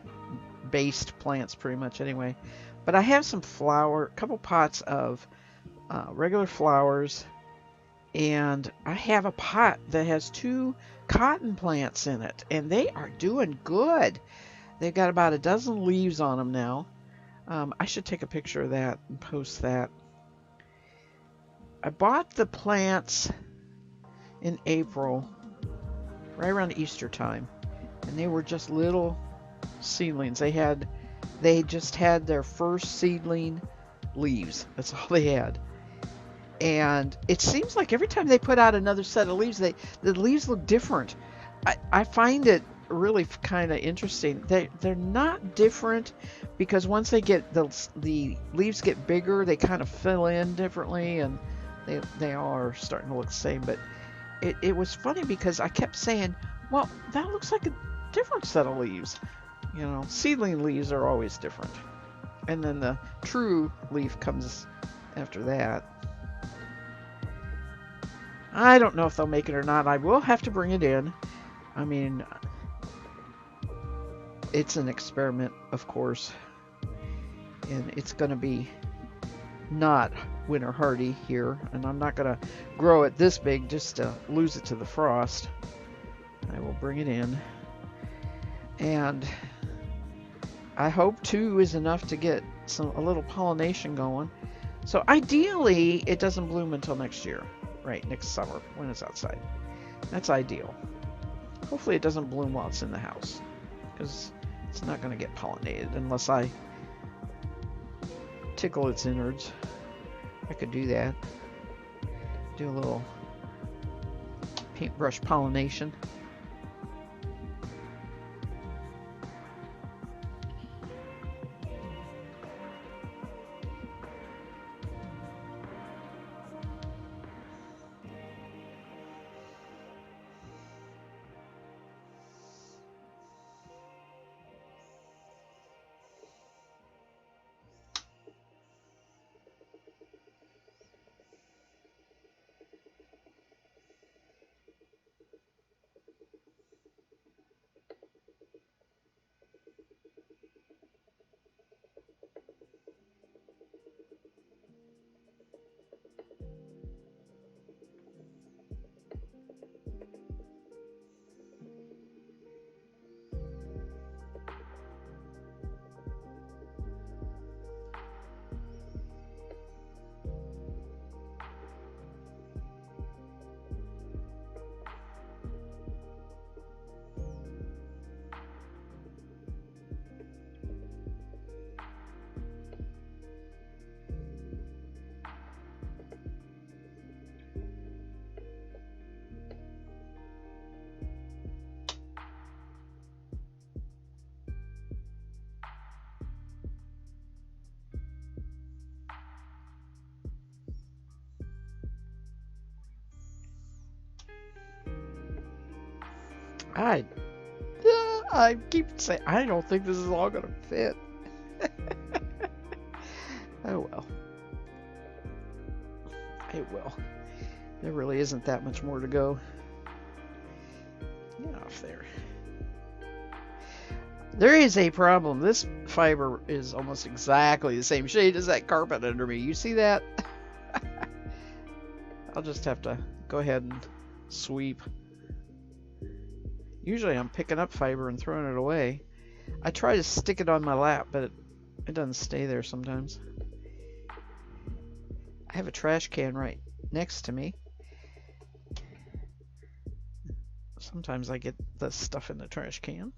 S1: based plants pretty much anyway. But I have a couple pots of regular flowers, and I have a pot that has 2 cotton plants in it, and they are doing good. They've got about a dozen leaves on them now. I should take a picture of that and post that. I bought the plants in April, right around Easter time, and they were just little seedlings. They just had their first seedling leaves. That's all they had. And it seems like every time they put out another set of leaves, the leaves look different. I find it really kind of interesting. They're not different, because once they get the leaves get bigger, they kind of fill in differently, and they all are starting to look the same. But it was funny because I kept saying, well, that looks like a different set of leaves. Seedling leaves are always different, and then the true leaf comes after that. I don't know if they'll make it or not. I will have to bring it in. I mean, it's an experiment, of course, and it's going to be not winter hardy here, and I'm not going to grow it this big just to lose it to the frost. I will bring it in, and I hope 2 is enough to get a little pollination going. So ideally, it doesn't bloom until next year, right? Next summer when it's outside. That's ideal. Hopefully it doesn't bloom while it's in the house, because it's not going to get pollinated unless I tickle its innards. I could do that. Do a little paintbrush pollination. I I keep saying I don't think this is all gonna fit. Oh well, it will. There really isn't that much more to go. Get off there. There is a problem. This fiber is almost exactly the same shade as that carpet under me. You see that? I'll just have to go ahead and sweep. Usually I'm picking up fiber and throwing it away. I try to stick it on my lap, but it doesn't stay there sometimes. I have a trash can right next to me. Sometimes I get the stuff in the trash can.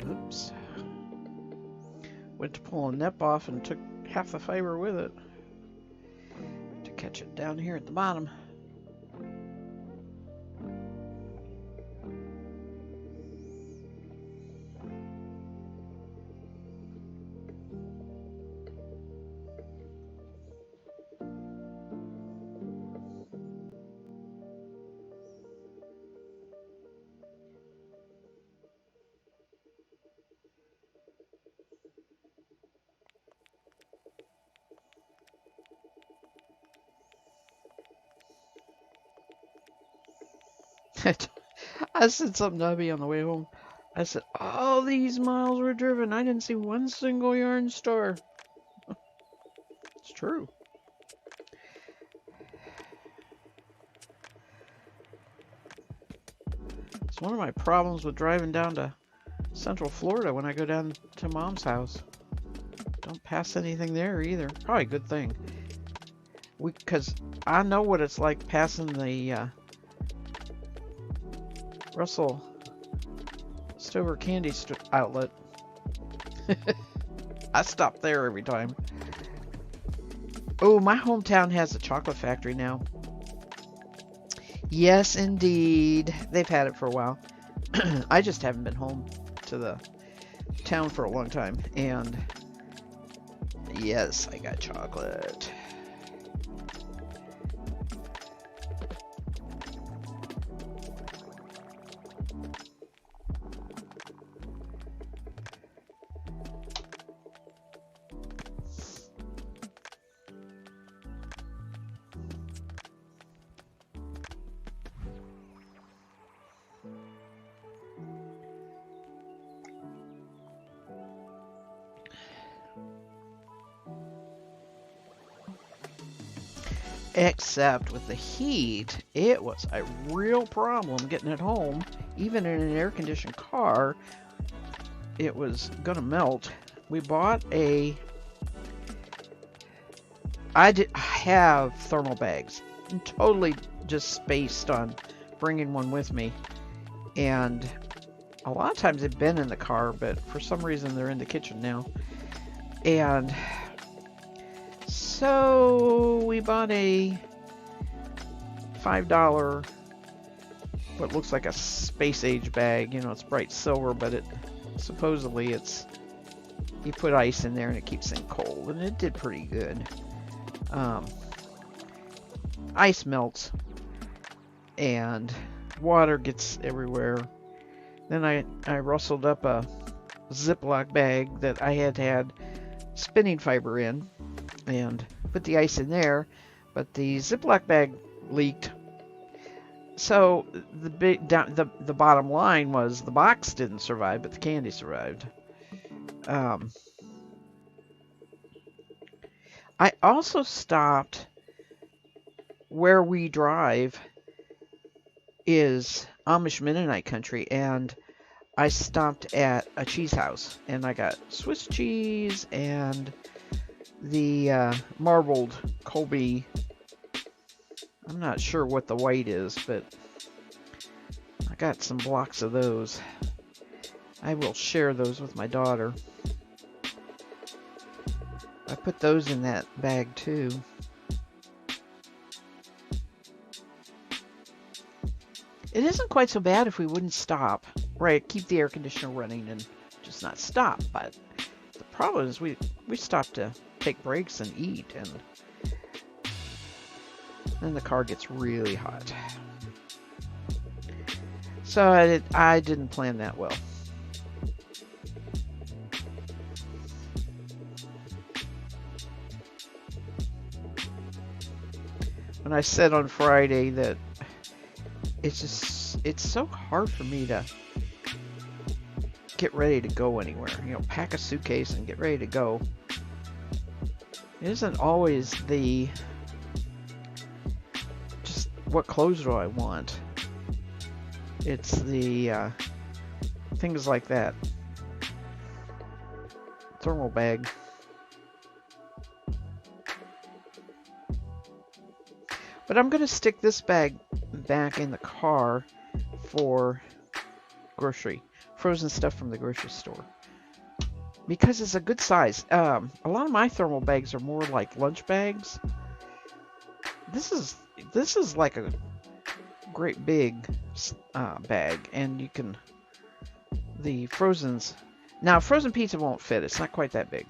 S1: Oops. Went to pull a nip off and took half the fiber with it to catch it down here at the bottom. I said something to hubby on the way home. I said, all these miles were driven. I didn't see one single yarn store. It's true. It's one of my problems with driving down to Central Florida when I go down to Mom's house. Don't pass anything there either. Probably a good thing. Because I know what it's like passing the Russell Stover candy outlet. I stop there every time. Oh, my hometown has a chocolate factory now. Yes, indeed. They've had it for a while. I just haven't been home to the town for a long time. And yes, I got chocolate. Except with the heat, it was a real problem getting it home. Even in an air-conditioned car, it was gonna melt. We bought I have thermal bags. I'm totally just spaced on bringing one with me. And a lot of times they've been in the car, but for some reason they're in the kitchen now. And so we bought a $5, what looks like a space age bag. You know, it's bright silver, but supposedly you put ice in there and it keeps it cold, and it did pretty good. Ice melts and water gets everywhere. Then I rustled up a Ziploc bag that I had spinning fiber in and put the ice in there, but the Ziploc bag leaked. So the bottom line was the box didn't survive, but the candy survived. I also stopped where we drive is Amish Mennonite country, and I stopped at a cheese house and I got Swiss cheese and the marbled Colby. I'm not sure what the white is, but I got some blocks of those. I will share those with my daughter. I put those in that bag too. It isn't quite so bad if we wouldn't stop. Right, keep the air conditioner running and just not stop. But the problem is we stop to take breaks and eat, and then the car gets really hot. So I didn't plan that well. When I said on Friday that it's so hard for me to get ready to go anywhere. You know, pack a suitcase and get ready to go. It isn't always just what clothes do I want. It's the things like that. Thermal bag. But I'm going to stick this bag back in the car for frozen stuff from the grocery store because it's a good size. A lot of my thermal bags are more like lunch bags. This is like a great big bag, and you can the frozens. Now, frozen pizza won't fit. It's not quite that big.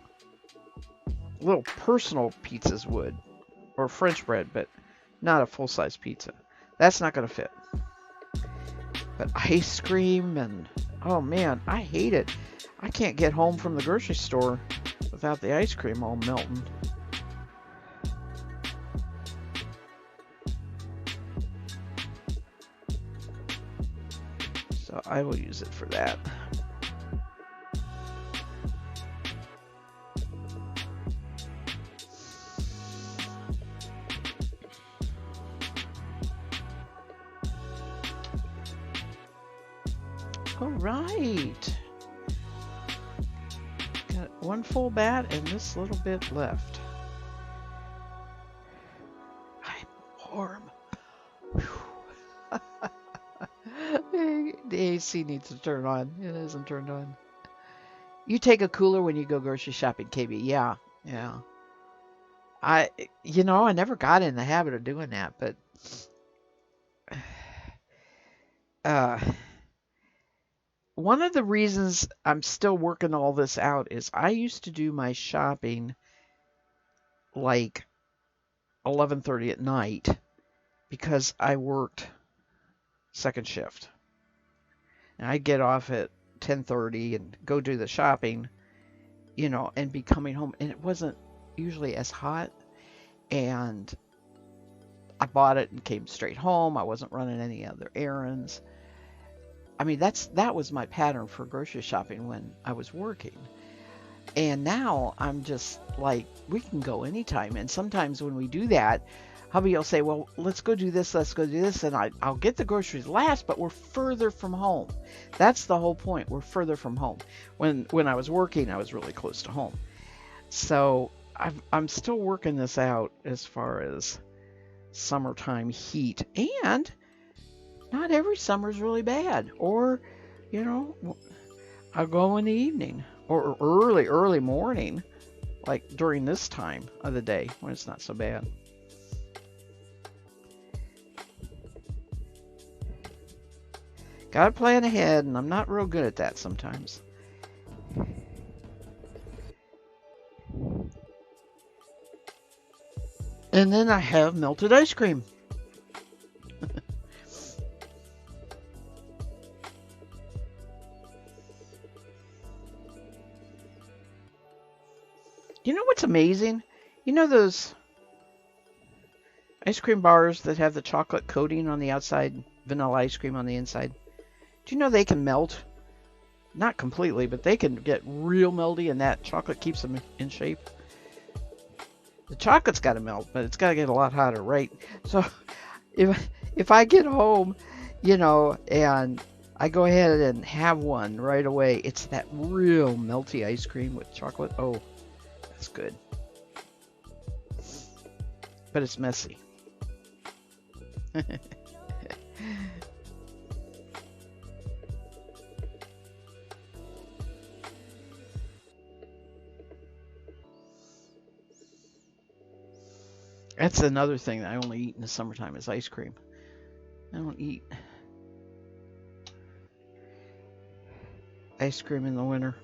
S1: Little personal pizzas would, or French bread, but not a full-size pizza. That's not going to fit. But ice cream and, oh man, I hate it. I can't get home from the grocery store without the ice cream all melting. So I will use it for that. All right. Got one full bat and this little bit left. I'm warm. The AC needs to turn on. It isn't turned on. You take a cooler when you go grocery shopping, KB. Yeah, yeah. I never got in the habit of doing that, but one of the reasons I'm still working all this out is I used to do my shopping like 11:30 at night because I worked second shift. And I'd get off at 10:30 and go do the shopping, and be coming home. And it wasn't usually as hot. And I bought it and came straight home. I wasn't running any other errands. I mean, that was my pattern for grocery shopping when I was working. And now I'm just like, we can go anytime. And sometimes when we do that, hubby will say, well, let's go do this, and I'll get the groceries last, but we're further from home. That's the whole point. We're further from home. When I was working, I was really close to home. So I'm still working this out as far as summertime heat. And not every summer is really bad. Or, I'll go in the evening or early morning, like during this time of the day when it's not so bad. Gotta plan ahead, and I'm not real good at that sometimes. And then I have melted ice cream. You know what's amazing? You know those ice cream bars that have the chocolate coating on the outside, vanilla ice cream on the inside? Do you know they can melt? Not completely, but they can get real melty, and that chocolate keeps them in shape. The chocolate's got to melt, but it's got to get a lot hotter, right? So if I get home, and I go ahead and have one right away, it's that real melty ice cream with chocolate. Oh, that's good. But it's messy. That's another thing that I only eat in the summertime is ice cream. I don't eat ice cream in the winter.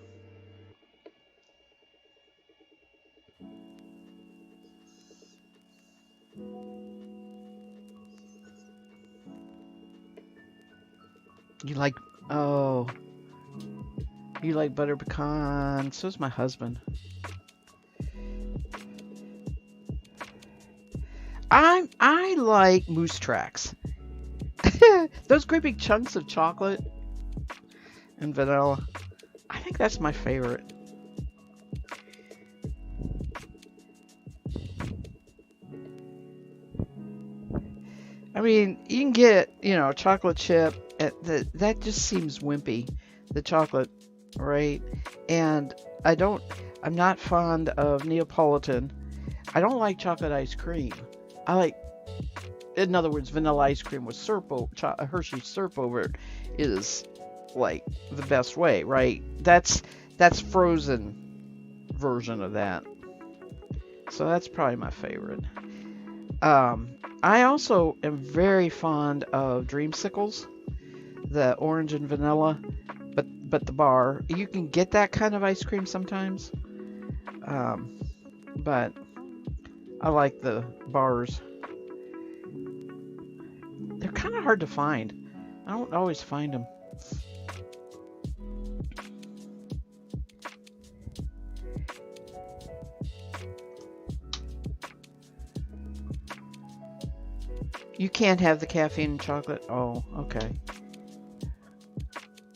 S1: You like butter pecan. So's my husband. I like Moose Tracks. Those great big chunks of chocolate and vanilla. I think that's my favorite. I mean, you can get, chocolate chip. That just seems wimpy, the chocolate, right? And I'm not fond of Neapolitan. I don't like chocolate ice cream. I like, in other words, vanilla ice cream with syrup, Hershey syrup over it is like the best way, right? That's frozen version of that. So that's probably my favorite. Um, I also am very fond of dreamsicles, the orange and vanilla, but the bar. You can get that kind of ice cream sometimes, um, but I like the bars. They're kind of hard to find. I don't always find them. You can't have the caffeine in chocolate. Oh, okay.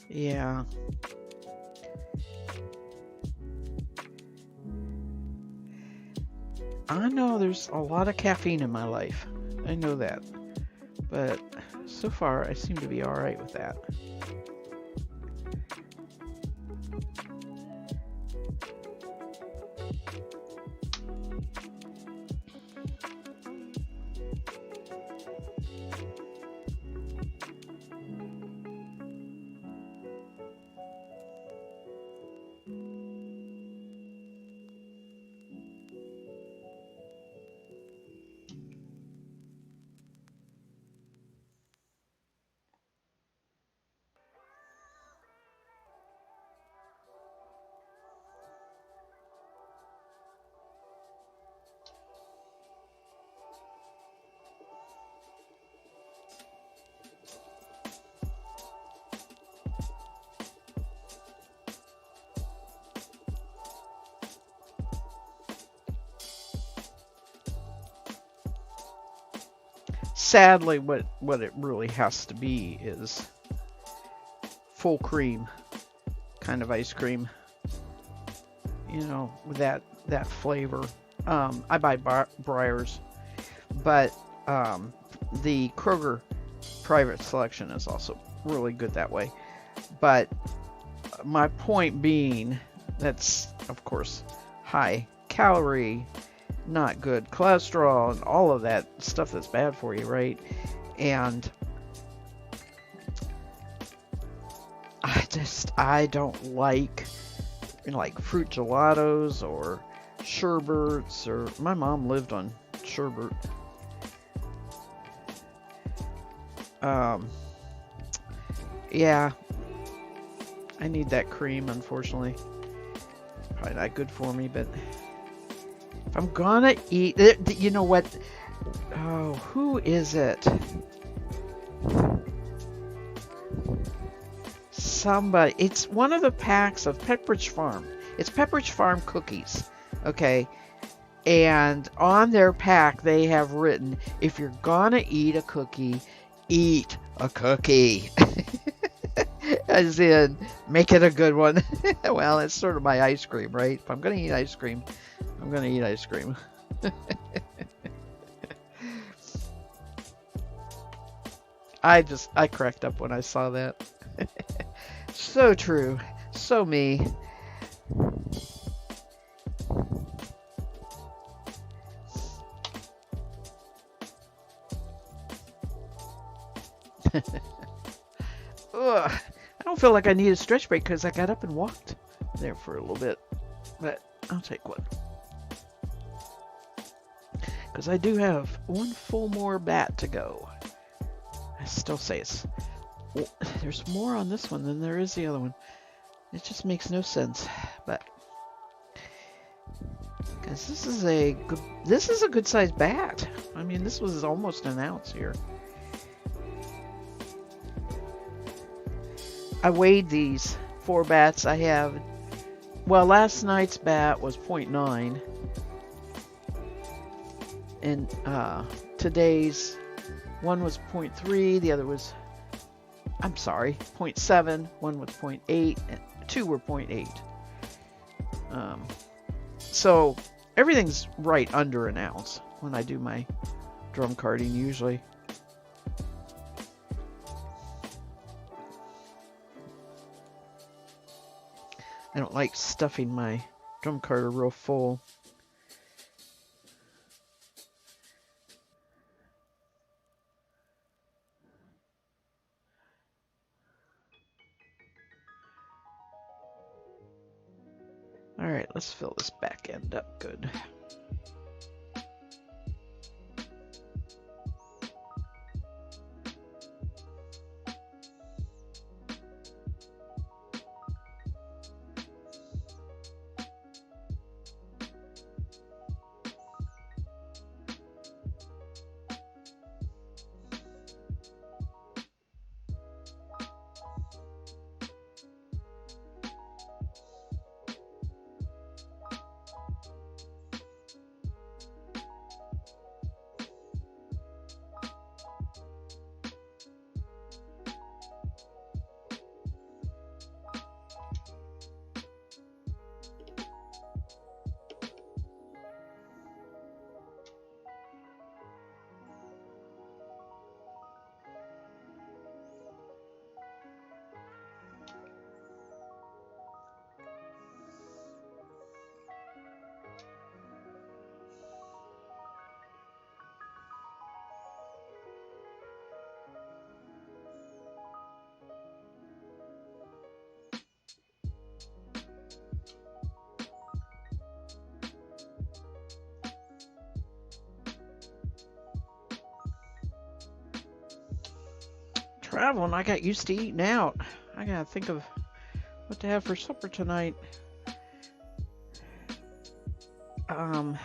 S1: Yeah. I know there's a lot of caffeine in my life. I know that. But so far, I seem to be all right with that. Sadly, what it really has to be is full cream kind of ice cream. You know, with that flavor. I buy Breyers, but the Kroger private selection is also really good that way. But my point being, that's of course high calorie, not good cholesterol, and all of that stuff that's bad for you, right? And I don't like fruit gelatos or sherbets, or my mom lived on sherbet. Um, yeah, I need that cream, unfortunately. Probably not good for me, but if I'm gonna eat, you know what? Oh, who is it? Somebody. It's one of the packs of Pepperidge Farm. It's Pepperidge Farm cookies. Okay. And on their pack, they have written, if you're gonna eat a cookie, eat a cookie. As in, make it a good one. Well, it's sort of my ice cream, right? If I'm gonna eat ice cream, I'm gonna eat ice cream. I cracked up when I saw that. So true. So me. Ugh. I don't feel like I need a stretch break because I got up and walked there for a little bit. But I'll take one. Because I do have one full more bat to go. I still say there's more on this one than there is the other one. It just makes no sense. But because this is a good sized bat. I mean, this was almost an ounce here. I weighed these 4 bats I have. Well, last night's bat was 0.9, and today's one was 0.3, the other was, I'm sorry, 0.7, one was 0.8, and 2 were 0.8. So everything's right under an ounce when I do my drum carding usually. I don't like stuffing my drum carder real full. Let's fill this back end up good. Traveling, I got used to eating out. I gotta think of what to have for supper tonight. Um,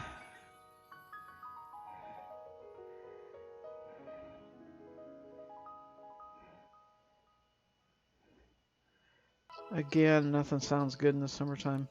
S1: Again, nothing sounds good in the summertime.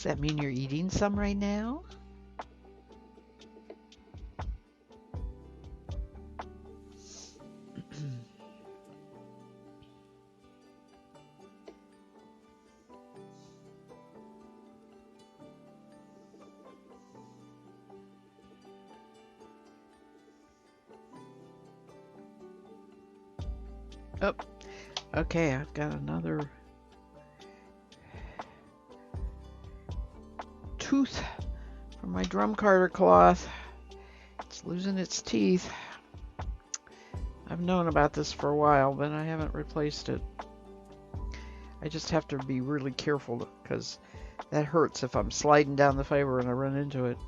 S1: that mean you're eating some right now? Oh, okay, I've got another tooth from my drum carder cloth. It's losing its teeth. I've known about this for a while, but I haven't replaced it. I just have to be really careful because that hurts if I'm sliding down the fiber and I run into it.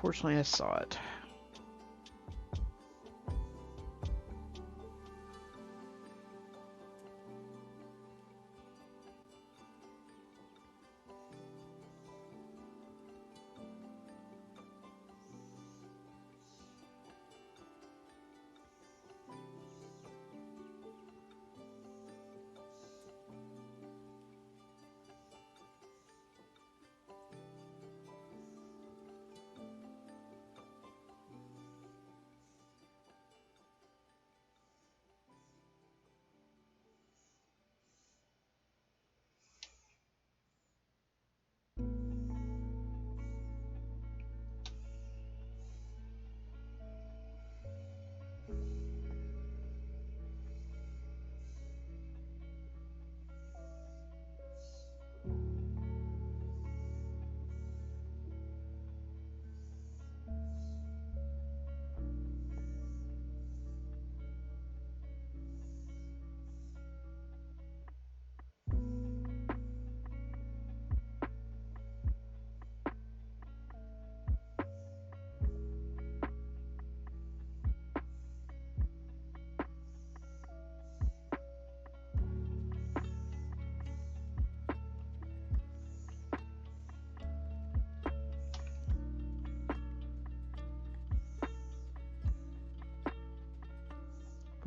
S1: Fortunately, I saw it.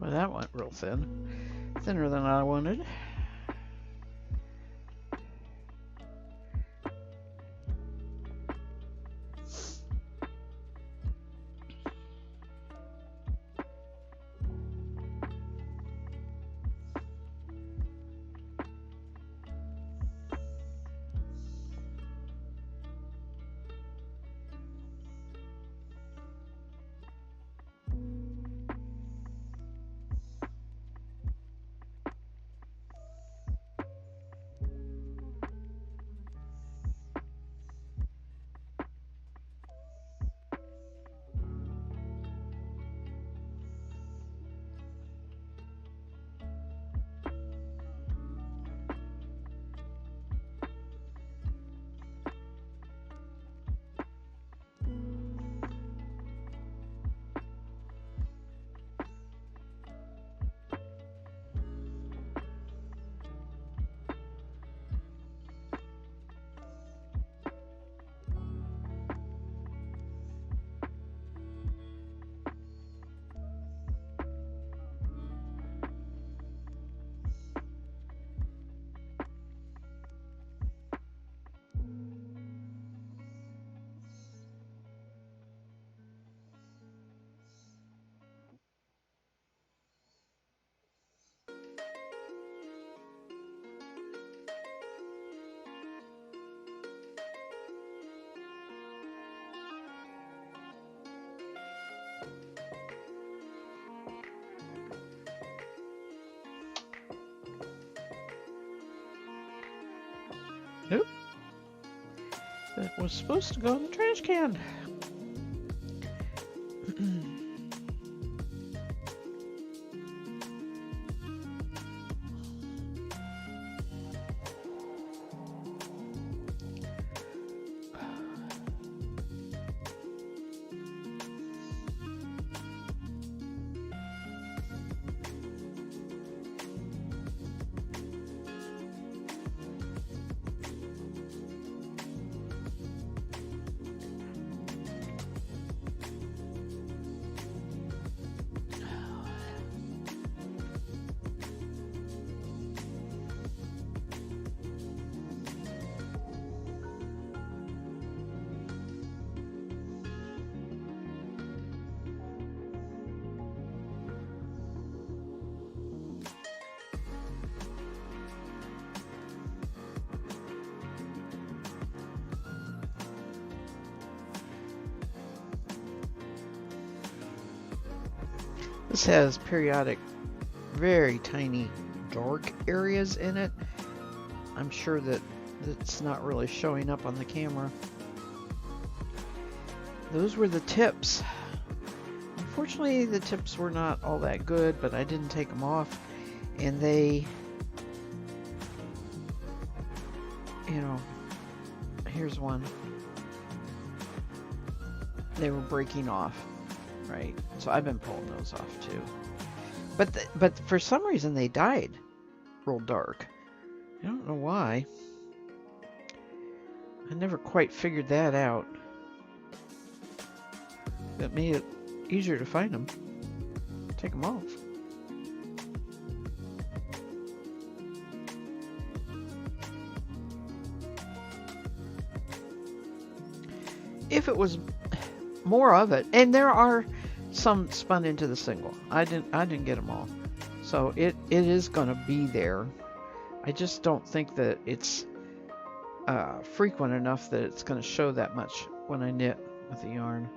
S1: Well, that went real thin. Thinner than I wanted. Nope. That was supposed to go in the trash can. This has periodic, very tiny, dark areas in it. I'm sure that it's not really showing up on the camera. Those were the tips. Unfortunately, the tips were not all that good, but I didn't take them off, and they, you know, here's one. They were breaking off, right? So I've been pulling those off too. But for some reason they died real dark. I don't know why. I never quite figured that out. That made it easier to find them. Take them off. If it was more of it, and there are some spun into the single. I didn't get them all. So it is going to be there. I just don't think that it's frequent enough that it's going to show that much when I knit with the yarn.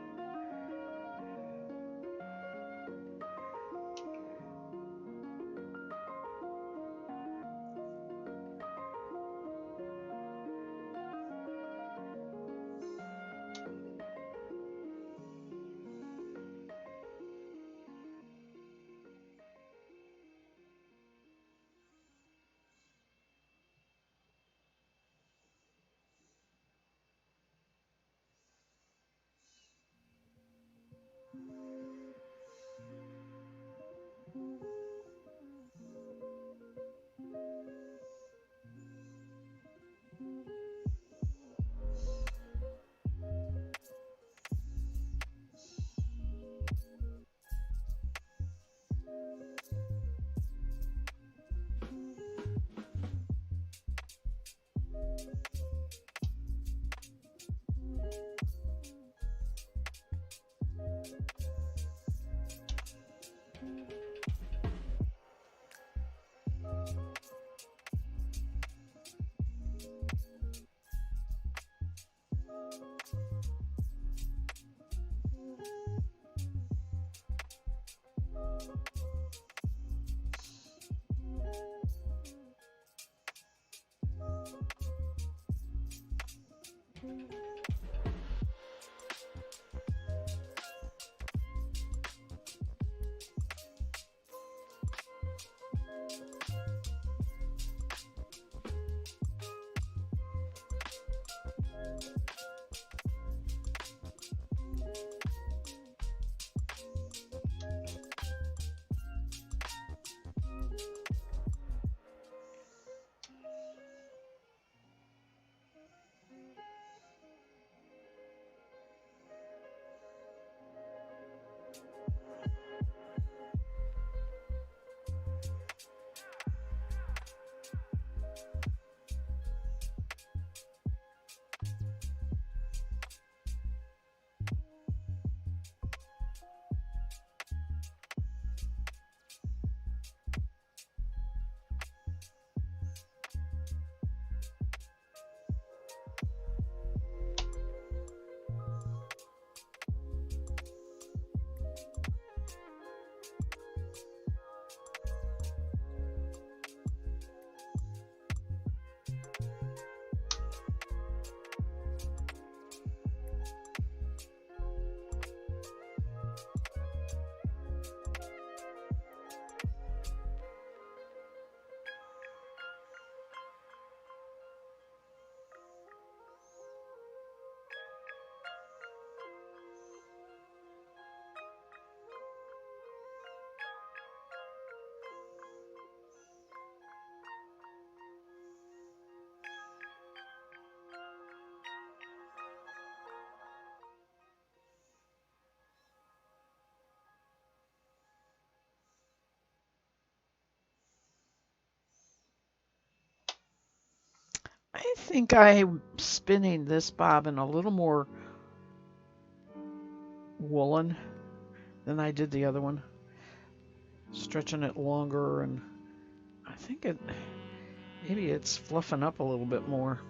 S1: I think I'm spinning this bobbin a little more woolen than I did the other one. Stretching it longer, and I think maybe it's fluffing up a little bit more.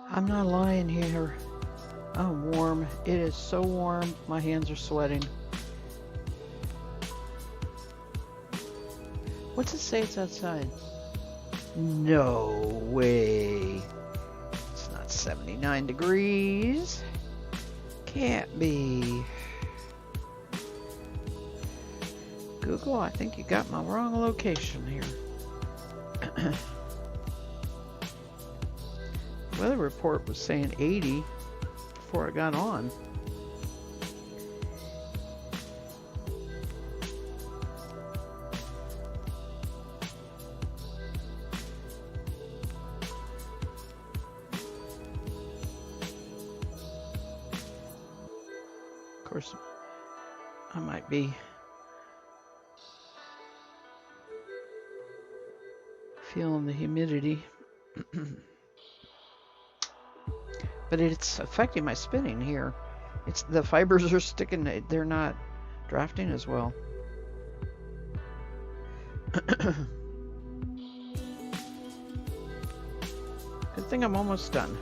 S1: I'm not lying here. I'm warm. It is so warm. My hands are sweating. What's it say it's outside? No way. It's not 79 degrees. Can't be. Google, I think you got my wrong location here. Weather report was saying 80 before I got on. Of course, I might be feeling the humidity. But it's affecting my spinning here. It's the fibers are sticking, they're not drafting as well. Good thing I'm almost done.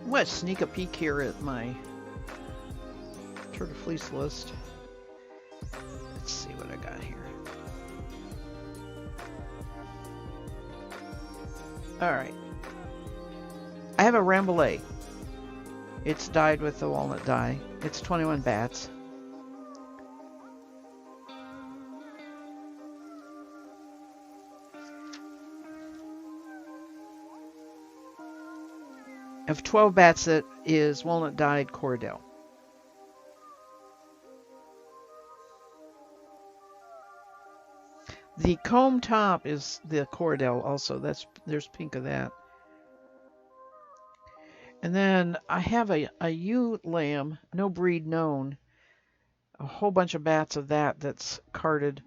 S1: I'm going to sneak a peek here at my turtle fleece list. Let's see what I got here. All right. I have a Rambouillet. It's dyed with the walnut dye. It's 21 bats. Of 12 bats, that is walnut dyed Corriedale. The comb top is the Corriedale also. There's pink of that. And then I have a ewe lamb, no breed known, a whole bunch of bats of that's carded.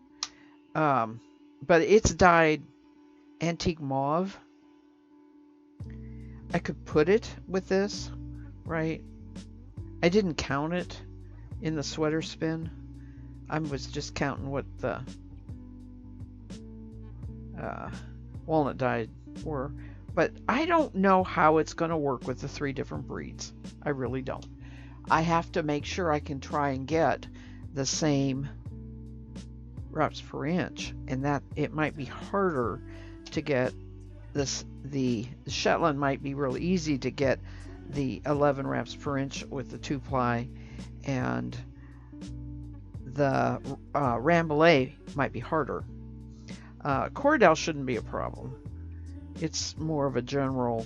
S1: But it's dyed antique mauve. I could put it with this, right? I didn't count it in the sweater spin. I was just counting what the walnut dyed were. But I don't know how it's going to work with the 3 different breeds. I really don't. I have to make sure I can try and get the same wraps per inch, and that it might be harder to get this. The Shetland might be really easy to get the 11 wraps per inch with the 2-ply, and the Rambouillet might be harder. Corriedale shouldn't be a problem. It's more of a general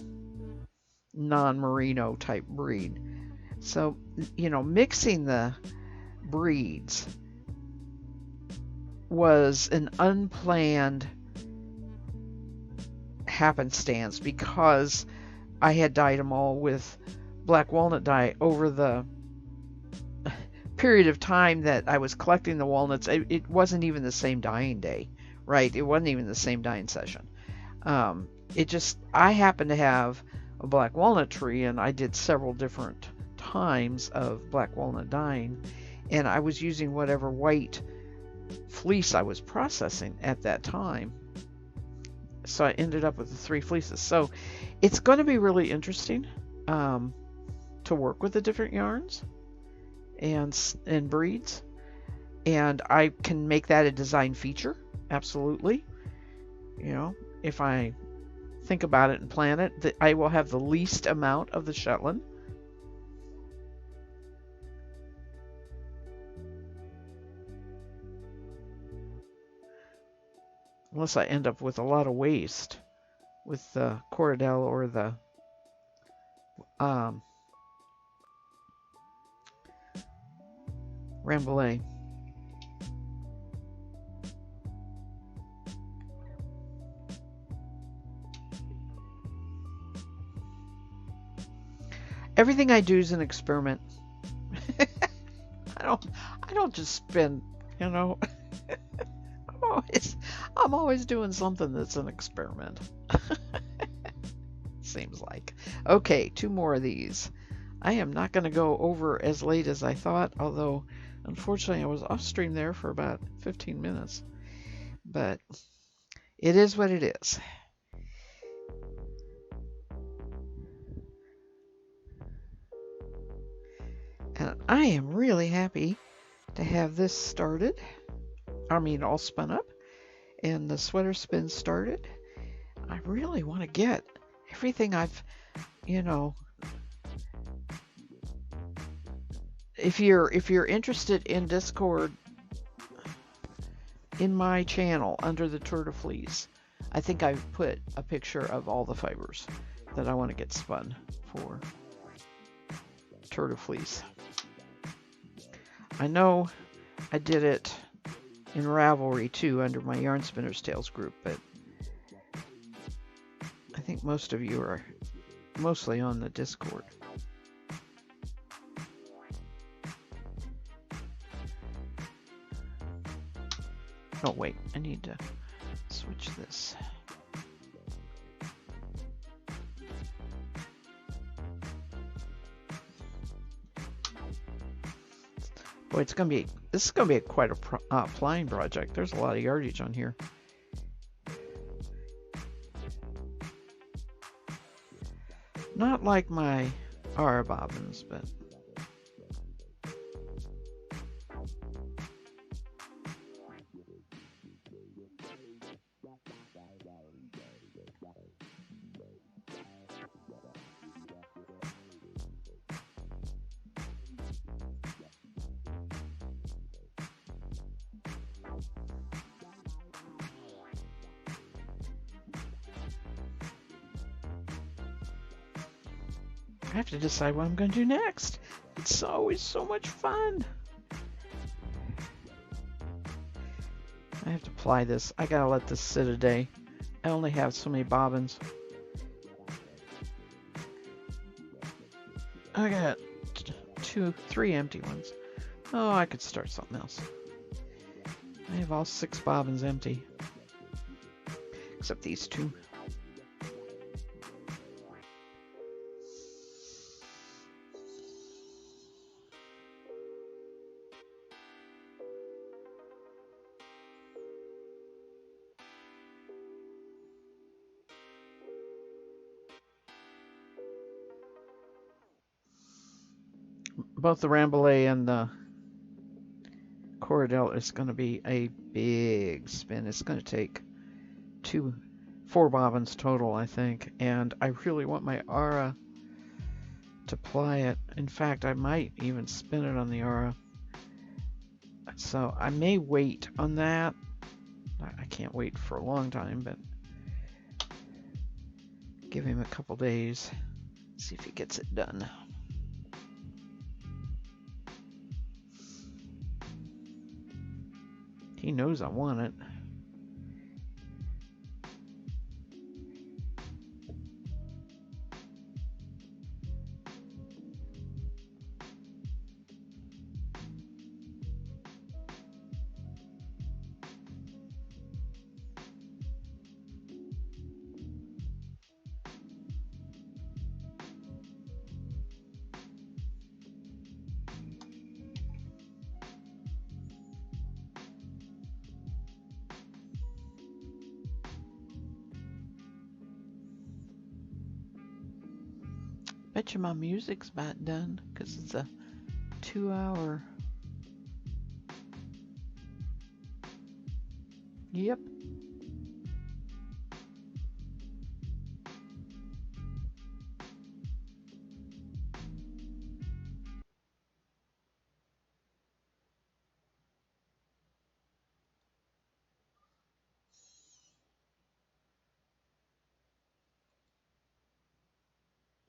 S1: non-merino type breed. So, you know, mixing the breeds was an unplanned happenstance because I had dyed them all with black walnut dye over the period of time that I was collecting the walnuts. It wasn't even the same dyeing day, right? It wasn't even the same dyeing session. I happened to have a black walnut tree, and I did several different times of black walnut dyeing, and I was using whatever white fleece I was processing at that time. So I ended up with the 3 fleeces. So it's going to be really interesting to work with the different yarns and breeds, and I can make that a design feature, absolutely. You know, if I think about it and plan it, that I will have the least amount of the Shetland. Unless I end up with a lot of waste with the Corriedale or the Rambouillet. Everything I do is an experiment. I don't just spin, you know. I'm always doing something that's an experiment. Seems like. Okay, 2 more of these. I am not going to go over as late as I thought, although unfortunately I was off stream there for about 15 minutes. But it is what it is. And I am really happy to have this started. I mean, all spun up and the sweater spin started. I really want to get everything I've, you know, if you're interested in Discord, in my channel under the Tour de Fleece, I think I've put a picture of all the fibers that I want to get spun for Tour de Fleece. I know I did it in Ravelry too under my Yarn Spinners Tales group, but I think most of you are mostly on the Discord. Oh wait, I need to switch this. Boy, this is gonna be quite a flying project. There's a lot of yardage on here. Not like my Aura bobbins, but I have to decide what I'm going to do next. It's always so much fun. I have to apply this. I gotta let this sit a day. I only have so many bobbins. I got 3 empty ones. Oh, I could start something else. I have all 6 bobbins empty. Except these 2. Both the Rambouillet and the Corriedale is going to be a big spin. It's going to take 4 bobbins total, I think. And I really want my Aura to ply it. In fact, I might even spin it on the Aura. So I may wait on that. I can't wait for a long time, but give him a couple days. See if he gets it done. He knows I want it. Bet you my music's about done, because it's a 2-hour. Yep.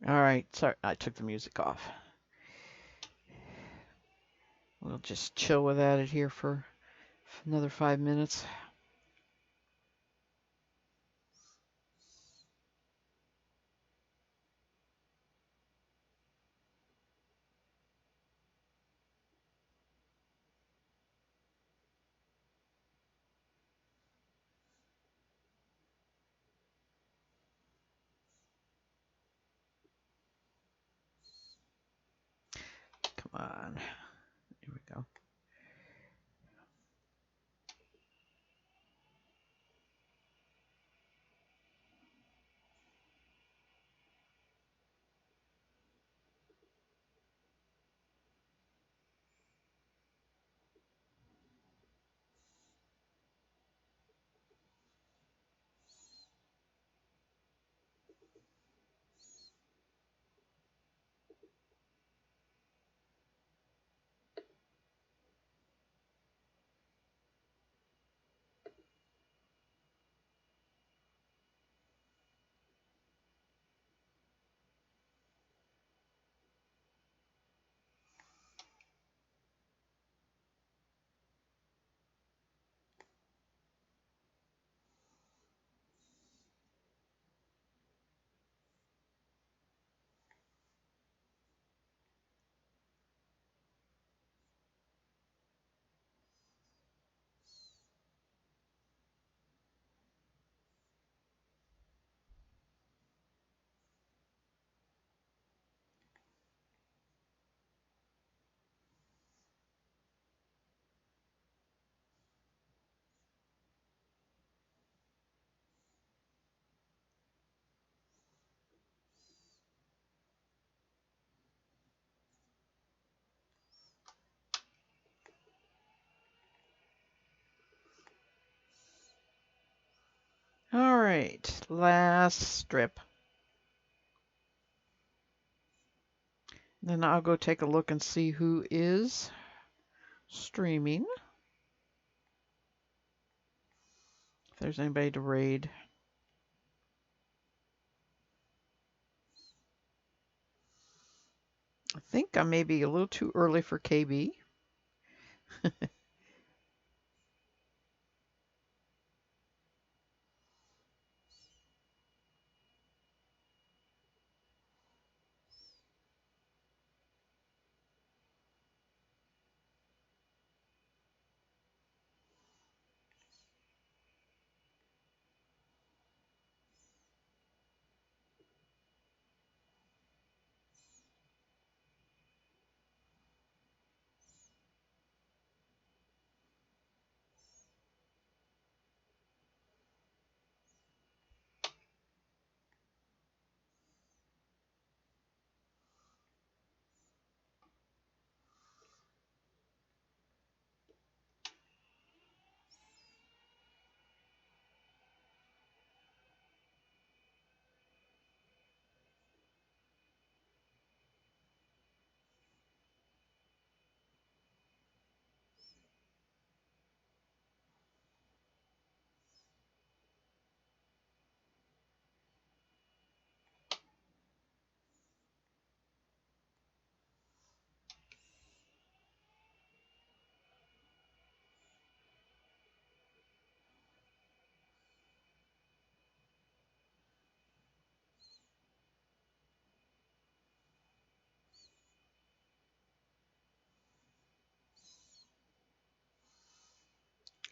S1: All right, sorry, I took the music off. We'll just chill without it here for another 5 minutes. Come on. Here we go. right, last strip. Then I'll go take a look and see who is streaming. If there's anybody to raid. I think I may be a little too early for KB.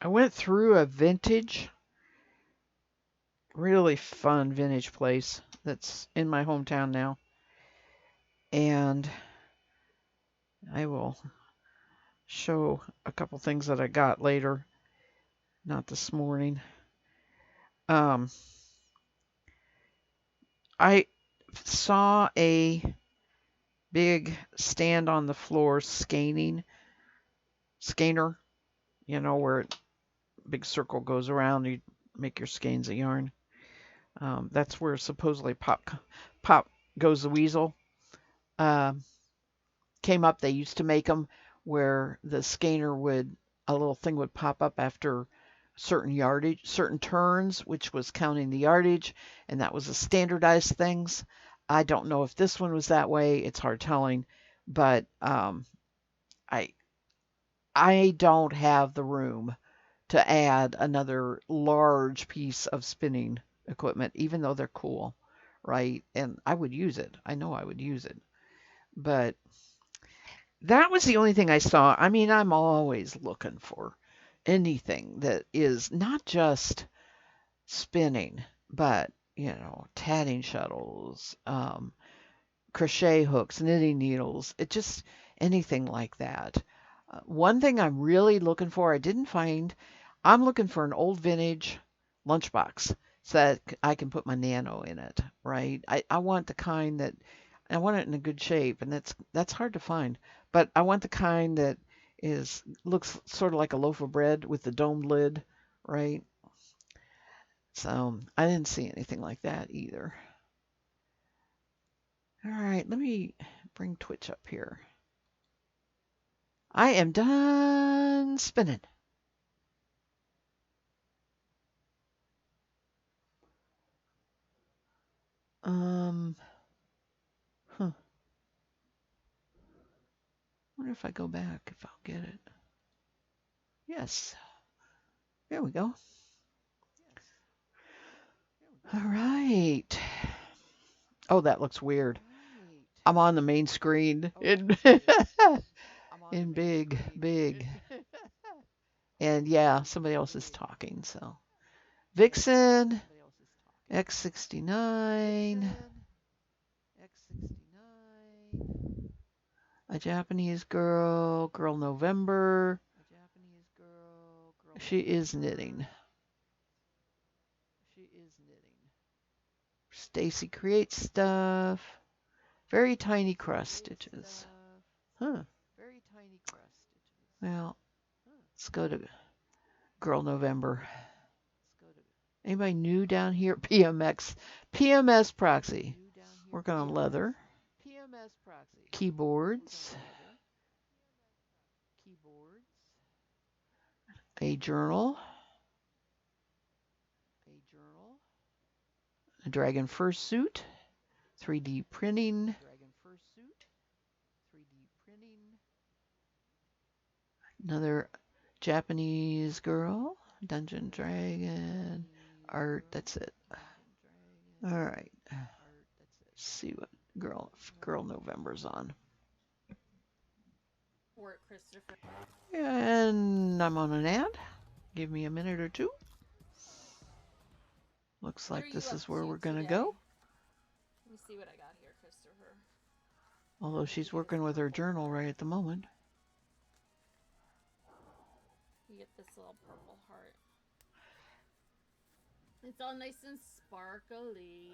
S1: I went through a vintage, really fun vintage place that's in my hometown now. And I will show a couple things that I got later, not this morning. Um, I saw a big stand on the floor skeiner, where a big circle goes around, you make your skeins of yarn. That's where supposedly Pop Goes the Weasel came up. They used to make them where the skeiner a little thing would pop up after certain yardage, certain turns, which was counting the yardage, and that was a standardized things. I don't know if this one was that way. It's hard telling, but I I don't have the room to add another large piece of spinning equipment, even though they're cool, right? And I would use it. I know I would use it. But that was the only thing I saw. I mean, I'm always looking for anything that is not just spinning, but, tatting shuttles, crochet hooks, knitting needles, it just anything like that. One thing I'm really looking for, I didn't find, I'm looking for an old vintage lunchbox so that I can put my Nano in it, right? I want the kind that, I want it in a good shape, and that's hard to find. But I want the kind that looks sort of like a loaf of bread with the domed lid, right? So I didn't see anything like that either. All right, let me bring Twitch up here. I am done spinning. Um, huh. Wonder if I go back, if I'll get it. Yes. There we go. All right. Oh, that looks weird. I'm on the main screen in in big. And yeah, somebody else is talking, so. Vixen, X69, a Japanese girl, Girl November. She is knitting. Stacy creates stuff. Very tiny cross stitches. Huh. Well, let's go to Girl November. Anybody new down here? PMS proxy. Working on leather. Keyboards. A journal. A dragon fursuit. 3D printing. Another Japanese girl. Dungeon Dragon. Art. That's it. All right. Let's see what girl November's on.
S2: Work, Christopher.
S1: And I'm on an ad. Give me a minute or two. Looks like this is where we're going to go.
S2: Let me see what I got here, Christopher.
S1: Although she's working with her journal right at the moment.
S2: You get this little purple heart. It's all nice and sparkly.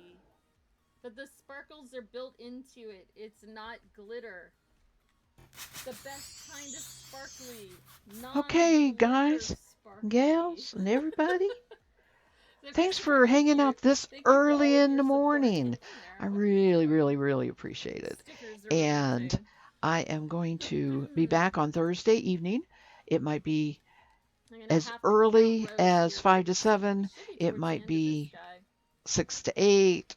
S2: But the sparkles are built into it. It's not glitter. The best kind of sparkly.
S1: Okay, guys, gals, and everybody. Thanks for hanging out this early in the morning. I really, really, really appreciate it. And I am going to be back on Thursday evening. It might be as early as 5 to 7. It might be 6 to 8,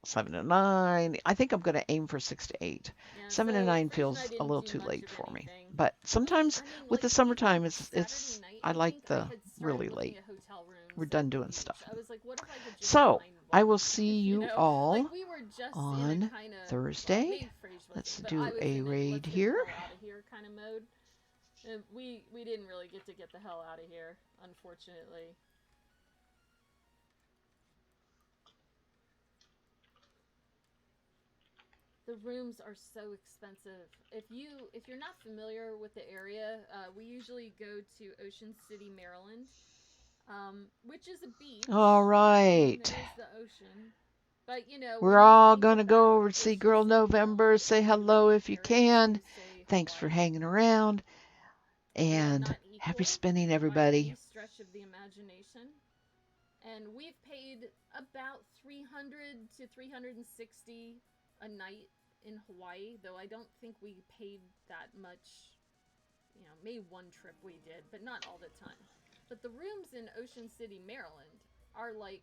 S1: 7 to 9. I think I'm going to aim for 6 to 8. 7 to 9 feels a little too late for me. But sometimes with the summertime, it's I like the really late. We're done doing stuff. So I will see you all on Thursday. Let's do a raid here.
S2: We didn't really get the hell out of here, unfortunately. The rooms are so expensive. If you're not familiar with the area, we usually go to Ocean City, Maryland, which is a beach.
S1: All right.
S2: There's the ocean. But, you know,
S1: we're all going to go over to see Girl November. Say hello if you can. Thanks for hanging around. And happy spinning, everybody.
S2: Stretch of the imagination. And we've paid about $300 to $360 a night in Hawaii, though I don't think we paid that much. You know, maybe one trip we did, but not all the time. But the rooms in Ocean City, Maryland are like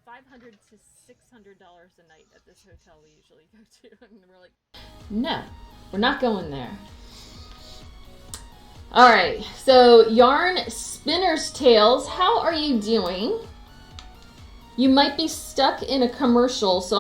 S2: $500 to $600 a night at this hotel we usually go to. And we're like, no, we're not going there. All right, so Yarn Spinner's Tales, how are you doing? You might be stuck in a commercial, so